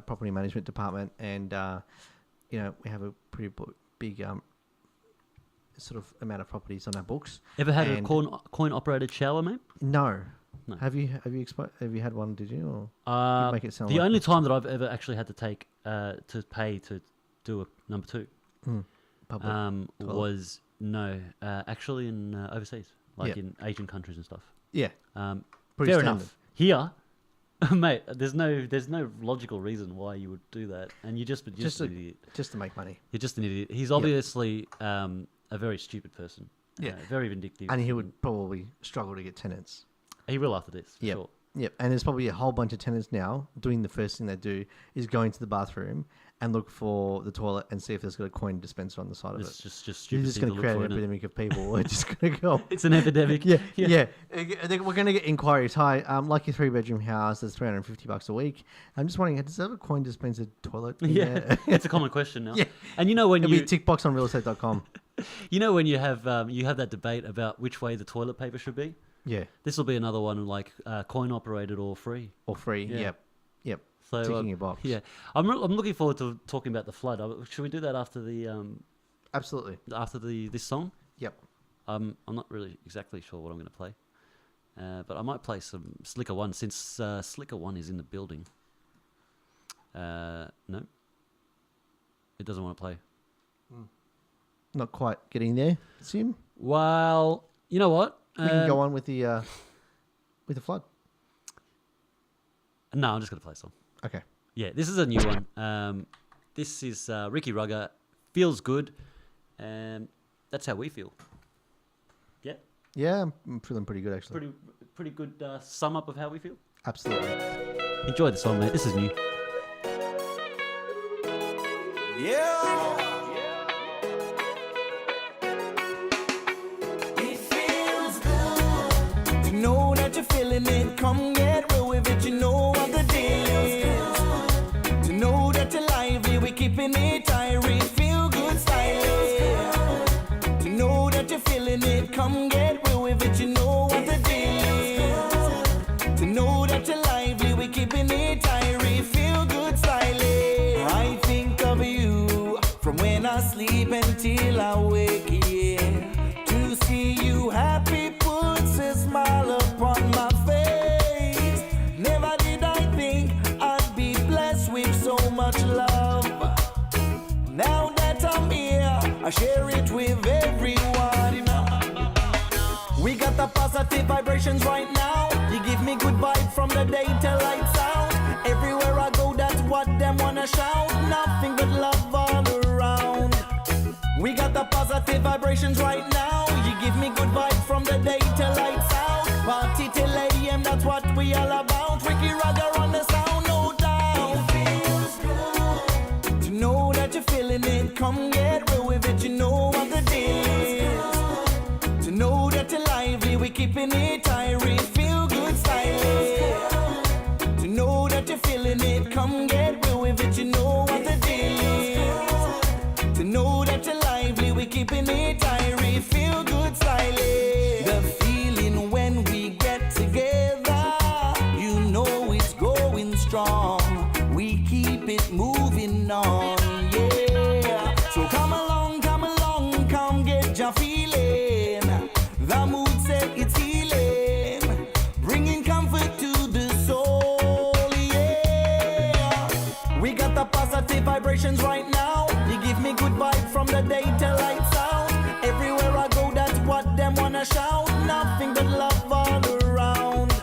property management department, and we have a pretty big sort of amount of properties on our books. Ever had a coin operated shower, mate? No. Have you had one? Did you? Or make it sound the like only time that I've ever actually had to take to pay to do a number 2 was actually in overseas, like in Asian countries and stuff. Yeah. Fair enough. Here, mate, there's no logical reason why you would do that, and you're just an idiot. Just to make money. You're just an idiot. He's obviously a very stupid person. Yeah. Very vindictive. And he would probably struggle to get tenants. He will after this, for sure. Yep, and there's probably a whole bunch of tenants now doing the first thing they do is going to the bathroom and look for the toilet and see if there's got a coin dispenser on the side of it. It's just You're stupid. just going to create an epidemic of people. We're just going to go. It's an epidemic. Yeah. We're going to get inquiries. Hi, like your 3-bedroom house, that's $350 a week. I'm just wondering, does that have a coin dispenser toilet? Yeah, it's a common question now. Yeah. And you know when It'll you be a tick box on realestate.com. You know when you have that debate about which way the toilet paper should be. Yeah. This will be another one like coin operated or free. Or free. Yeah. Yep. So ticking your box. Yeah, I'm looking forward to talking about the flood. Should we do that after the Absolutely. after this song? Yep. I'm not really exactly sure what I'm going to play, but I might play some Slicker One since Slicker One is in the building. No, it doesn't want to play. Not quite getting there, Sim. Well, you know what? We can go on with the flood. No, I'm just going to play a song. Okay. Yeah, this is a new one. This is Ricky Rugger. Feels good. That's how we feel. Yeah. Yeah, I'm feeling pretty good actually. Pretty good sum up of how we feel. Absolutely. Enjoy the song, mate. This is new. Yeah. It feels good to know that you're feeling it. Come get real with it. You know what the deal is. To know that you're lively, we're keeping it irie. Feel good style. To know that you're feeling it. Come get real with it. You know what the deal is. To know that you're lively, we're keeping it irie. Feel good style. I think of you from when I sleep until I wake, yeah. To see you happy puts a smile upon my face. Never did I think I'd be blessed with so much love. Now that I'm here, I share it with everyone. We got the positive vibrations right now. You give me good vibe from the day till lights out. Everywhere I go, that's what them wanna shout. Nothing but love all around. We got the positive vibrations right now. You give me good vibe from the day till lights out. Party till AM, that's what we all about. Ricky Rugger on the sound, no doubt. It feels good to know that you're feeling it. Come get real with it, you know what the deal is. To know that you're lively, we're keeping it irie. Feel good style. To know that you're feeling it. Come get real with it, you know what the deal is. To know that you're lively, we're keeping it irie. Feel good style. The feeling when we get together, you know it's going strong. We keep it moving on, yeah. So come along, come get your feeling. The mood set it's healing, bringing comfort to the soul, yeah. We got the positive vibrations right now. You give me good vibe from the day till lights out. Everywhere I go, that's what them wanna shout. Nothing but love all around.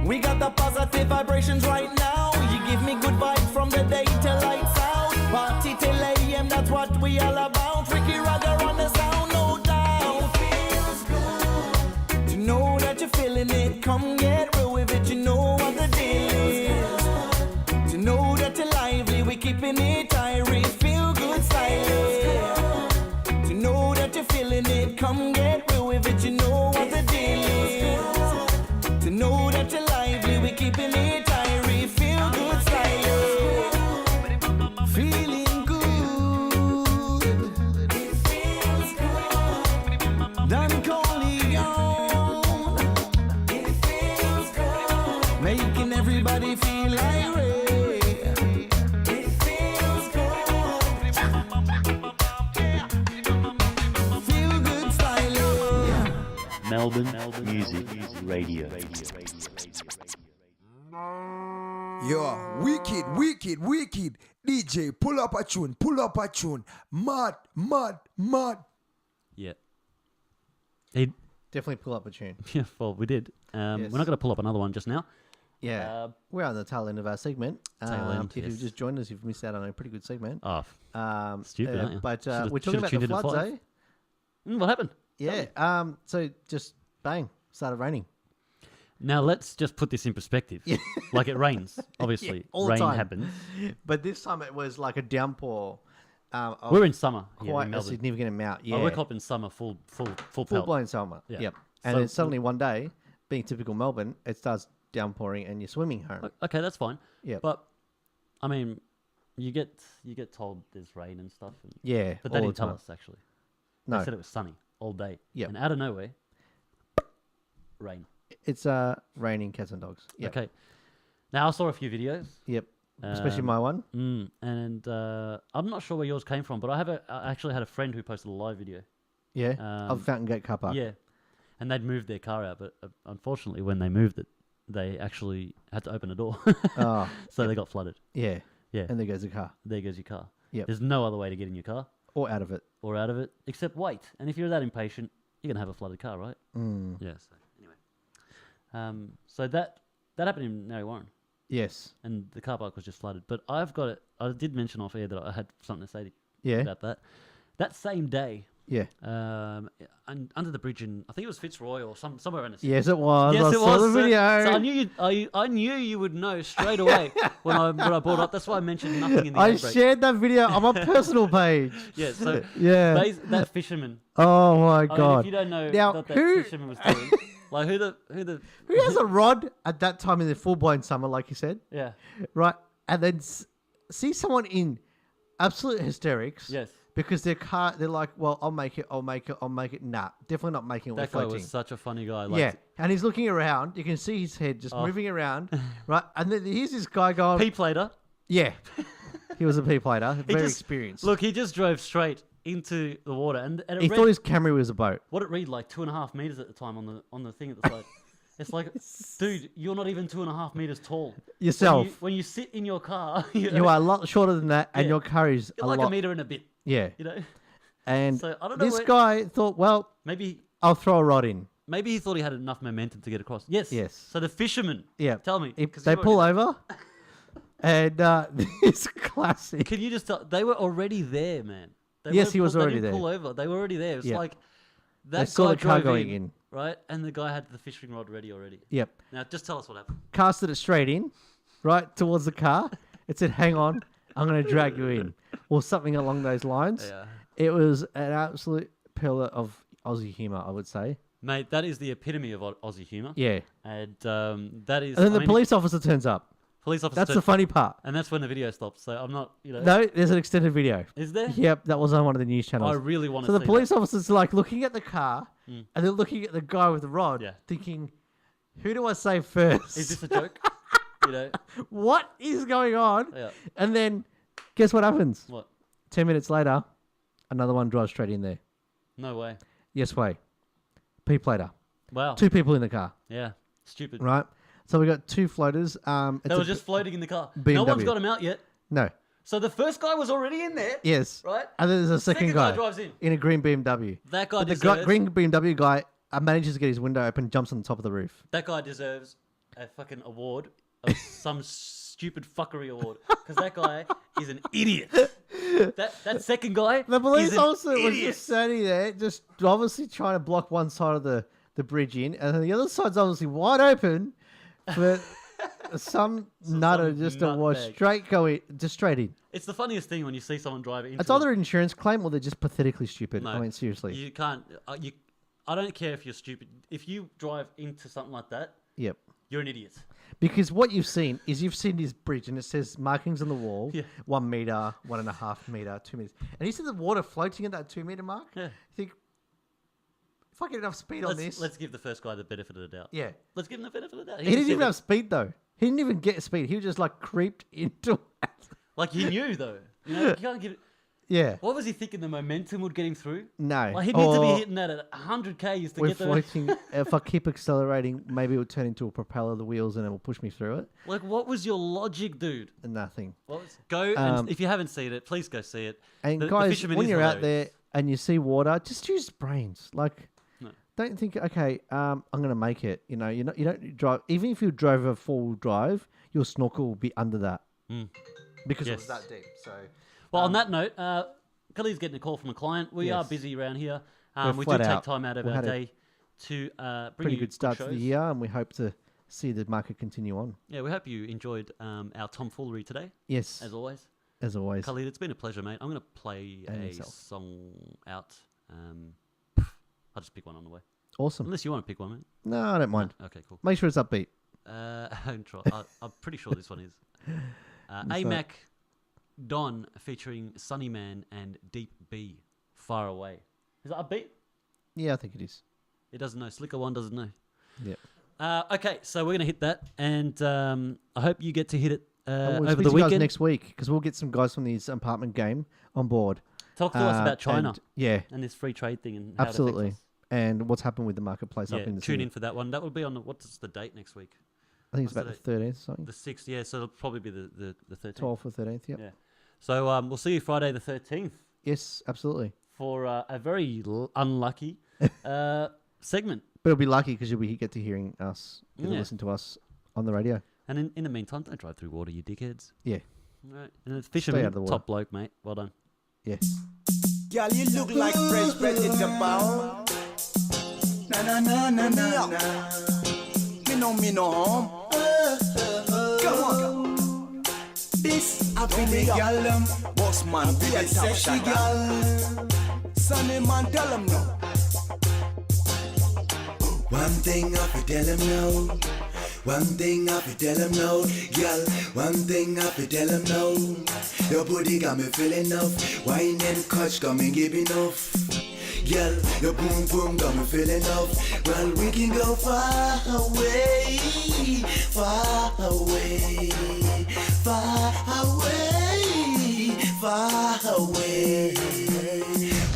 We got the positive vibrations right now. You give me good vibe from the day till lights out. Party till AM, that's what we all about. Ricky Rugger on the sound, no doubt. It feels good to know that you're feeling it. Come get real with it, you know what the deal is. To know that you're lively, we're keeping it irie. Feel good style. To know that you're feeling it. Come get real with it, you know what the deal is. To know that you're lively, we're keeping it irie. Feel good style. Feeling good. It feels good. Don Corleone. It feels good. Making everybody feel irate. It feels good. Feel good style. Melbourne Music Radio. Yo, wicked. DJ, pull up a tune. Mad. Yeah. Definitely pull up a tune. Yeah, well, we did. We're not going to pull up another one just now. Yeah. We're on the tail end of our segment. Tail end, if you've just joined us, you've missed out on a pretty good segment. Oh, stupid, aren't you? But Should've- we're talking about should've the tuned in at floods, 5. What happened? Yeah. So just bang, started raining. Now let's just put this in perspective. Like it rains, obviously. all the Rain time. happens. But this time it was like a downpour. Of We're in summer. here quite in a Melbourne. significant amount. Yeah, I woke up in summer full full pelt. blown summer. Yeah. Yep. And So- then suddenly one day, being typical Melbourne, it starts downpouring and you're swimming home. Okay, that's fine. Yeah. But I mean, you get told there's rain and stuff. Yeah, But they all didn't the tell time. us actually. No. They said it was sunny all day. Yep. And out of nowhere, rain. It's raining cats and dogs. Yep. Okay. Now I saw a few videos. Yep. Especially Um, my one. And I'm not sure where yours came from, but I actually had a friend who posted a live video. Yeah. Um, Of Fountain Gate car park. Yeah, and they'd moved their car out, but unfortunately, when they moved it, they actually had to open a door. Oh, so they got flooded. Yeah. Yeah. And there goes the car. There goes your car. Yep. There's no other way to get in your car Or out of it. or out of it except wait. And if you're that impatient, you're gonna have a flooded car, right? Mm. Yeah. So anyway, so that happened in Narre Warren. Yes. And the car park was just flooded. But I've got it. I did mention off air that I had something to say to Yeah. about that. That same day. Yeah. Under the bridge in, I think it was Fitzroy or somewhere around the city. Yes, it was. Yes, I it saw was. the So- video. So I knew you would know straight away when I brought up. That's why I mentioned nothing in the I outbreak. shared that video on my personal page. Yeah. So Yeah. that fisherman. Oh my I mean, god! if you don't know now, what that who fisherman was doing, like who has a rod at that time in the full blown summer, like you said? Yeah. Right, and then see someone in absolute hysterics. Yes. Because their car, they're like, well, I'll make it. Nah, definitely not making it. That guy floating. was such a funny guy. Like, Yeah, and he's looking around. You can see his head just moving around, right? And then here's this guy going. P-plater. Yeah, he was a P-plater, He very just- experienced. Look, he just drove straight into the water, and it he read, thought his Camry was a boat. what it read like 2.5 meters at the time on the thing at the side. It's like, dude, you're not even 2.5 meters tall Yourself. When you sit in your car. You You are a lot shorter than that, and Yeah. your car is You're a like lot. a meter and a bit. Yeah. You know. And So, I don't know this where- guy thought, well, Maybe I'll throw a rod in. maybe he thought he had enough momentum to get across. Yes. Yes. So the fisherman. Yeah. Tell me. If 'cause they you've pull already- over, and it's classic. Can you just tell? They were already there, man. They Yes, weren't he was they already didn't there. Pull over. They were already there. It's Yeah. like They that saw guy the car drove going in. right? And the guy had the fishing rod ready already. Yep. Now just tell us what happened. Casted it straight in, right towards the car. It said, hang on, I'm going to drag you in. Or something along those lines. Yeah. It was an absolute pillar of Aussie humour, I would say. Mate, that is the epitome of Aussie humour. Yeah. And that is. And then I the mean, police officer turns up. Police officer. That's the funny part. And that's when the video stops. So I'm not, No, there's an extended video. Is there? Yep, that was on one of the news channels. I really want So to the see police that. officer's like looking at the car, Mm. and they're looking at the guy with the rod, Yeah. thinking, who do I save first? Is this a joke? You know. What is going on? Yeah. And then, guess what happens? What? 10 minutes later, another one drives straight in there. No way. Yes way. P-plater. Wow. 2 people in the car. Yeah. Stupid. Right? So we got 2 floaters. They were just floating in the car. No BMW. one's got him out yet. No. So the first guy was already in there. Yes. Right? And then there's a second Second guy drives in. a green BMW. That guy But the deserves. green BMW guy manages to get his window open, jumps on the top of the roof. That guy deserves a fucking award, of some stupid fuckery award, because that guy is an idiot. That second guy. The police is an officer was idiot. just standing there, just obviously trying to block one side of the bridge in, and then the other side's obviously wide open for some nutter just to watch nutbag. straight in. It's the funniest thing when you see someone drive into. It's either an insurance claim or they're just pathetically stupid. No, I mean, seriously. You can't. I don't care if you're stupid. If you drive into something like that, Yep. you're an idiot. Because what you've seen is this bridge and it says markings on the wall, Yeah. 1 meter, 1.5 meter, 2 meters. And you see the water floating at that 2 meter mark? Yeah. You think, if I get enough speed on this. Let's give the first guy the benefit of the doubt. Yeah. Let's give him the benefit of the doubt. He didn't even said have speed though. He didn't even get speed. He was just like creeped into it. Like he knew though. You know, you can't give it. Yeah. What was he thinking? The momentum would get him through? No. Like he needs to be Or hitting that at 100 k's to We're get the. floating. If I keep accelerating, maybe it will turn into a propeller, the wheels, and it will push me through it. Like, what was your logic, dude? Nothing. Go and if you haven't seen it, please go see it. And The guys, fisherman when is you're out hilarious. there and you see water, just use brains. Like, No. don't think, okay, I'm gonna make it. You know, you don't drive. Even if you drove a 4-wheel drive, your snorkel will be under that because it was Yes. that deep. So, Well, on that note, Khalid's getting a call from a client. We are Yes. busy around here. We're We do flat take time time out of We our had a day to bring pretty you good start to the shows. year, and we hope to see the market continue on. Yeah, we hope you enjoyed our tomfoolery today. Yes. As always. As always. Khalid, it's been a pleasure, mate. I'm going to play And a yourself. song out. I'll just pick one on the way. Awesome. Unless you want to pick one, mate. No, I don't mind. Okay, cool. Make sure it's upbeat. I'm pretty sure this one is. AMAC Don featuring Sunny Man and Deep B, Far Away. Is that upbeat? Yeah, I think it is. It doesn't know. Slicker One doesn't know. Yeah. Okay, so we're going to hit that, and I hope you get to hit it We'll over speak the to you guys weekend. next week because we'll get some guys from this apartment game on board. Talk to us about China. And, yeah. And this free trade thing and how absolutely. it affects us. And what's happened with the marketplace up in the tune city. in for that one. That will be on what's the date next week? I think it's What's about the 13th or something. The 6th, yeah. So it'll probably be the 13th. 12th or 13th, yep. Yeah. So we'll see you Friday the 13th. Yes, absolutely. For a very unlucky segment. But it'll be lucky because you'll get to hearing us, get to Yeah. listen to us on the radio. And in the meantime, don't drive through water, you dickheads. Yeah. All right. And it's Stay fisherman, out of the water. top bloke, mate. Well done. Yeah. Girl, you look like fresh bread in the bowl. Na na na na na na. Me no home. Come on. This I feel the girl, boss man, be a sexy girl. Sunny man, tell them no. One thing I fi tell him no. One thing I fi tell him no. Girl, one thing I fi tell him no. Your booty got me feeling enough. Wine and catch got me give enough. Girl, your boom boom got me feeling enough. Well, we can go far away, far away, far away, far away.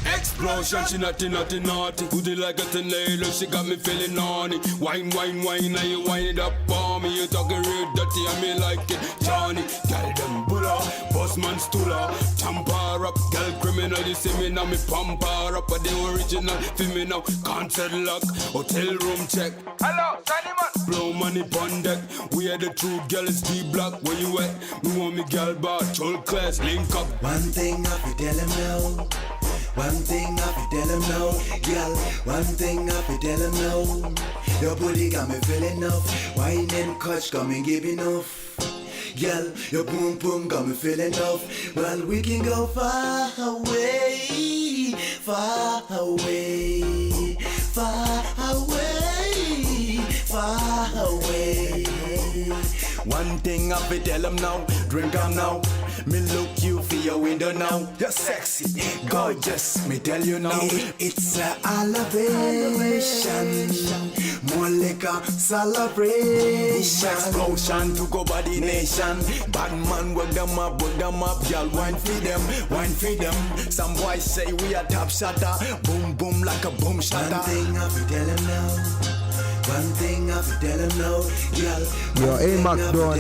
Explosion, she naughty, naughty, naughty. Goody like a tornado, she got me feeling naughty. Wine, wine, wine, now you wind it up for me. You talking real dirty, and me like it. Johnny, girl them bulla, boss man stula. Tamp her up, girl criminal, you see me now, me pump her up. But the original, feel me now, concert lock, hotel room check. Hello, Sunny man. Blow money pon deck, we are the true girl, it's D-block. Where you at? Me want me girl bar, full class, link up. One thing I fi tell him no. One thing I fi tell him no. Girl, one thing I fi tell him no. Your booty got me feeling enough. Wine and catch got me give enough. Girl, your boom boom got me feeling enough. Well, we can go far away, far away, far away, far away. One thing I fi tell him now, drink 'em now. Me look you for your window now. You're sexy, gorgeous, me tell you now. It's a elevation, more like a celebration. Explosion to go body nation. Bad man, work them up, y'all wine for them, wine for them. Some boys say we are top shotter, boom boom like a boom shatter. One thing I fi tell him now. One thing I fi tell him now. Girl, Yo, A Mac Don.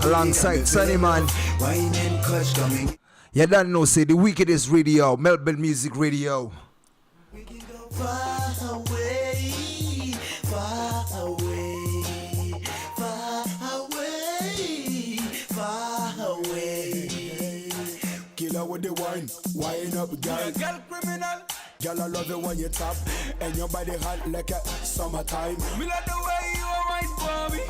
Alongside Sunny Man. Wine and clutch coming. You don't know, say the wickedest radio, Melbourne Music Radio. Far away, far away, far away, far away. Killer with the wine up, girl. Girl criminal. Girl, I love it when you tap and your body hot like a summertime. Me like the way you are wine for me.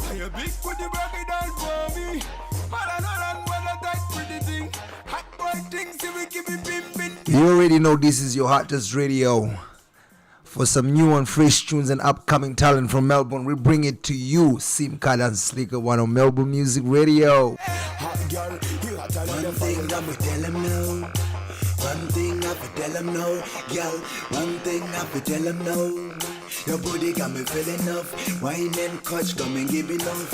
And you big with the break it down for me. Hold on, when I tight pretty thing. Hot boy things, see we keep it pimpin'. You already know this is your hottest radio. For some new and fresh tunes and upcoming talent from Melbourne, we bring it to you, Sim, Khalid and Slicker One on Melbourne Music Radio. Hot girl, you hotter than the One thing I'ma tell him no. One thing I fi tell him no, girl. One thing I fi tell him no. Your booty got me feeling enough. Wine and catch got me give enough.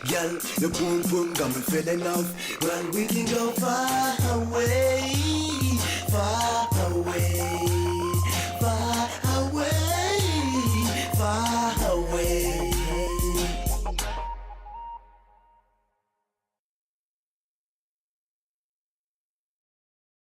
Girl, your boom boom got me feeling enough. Well, we can go far away, far away.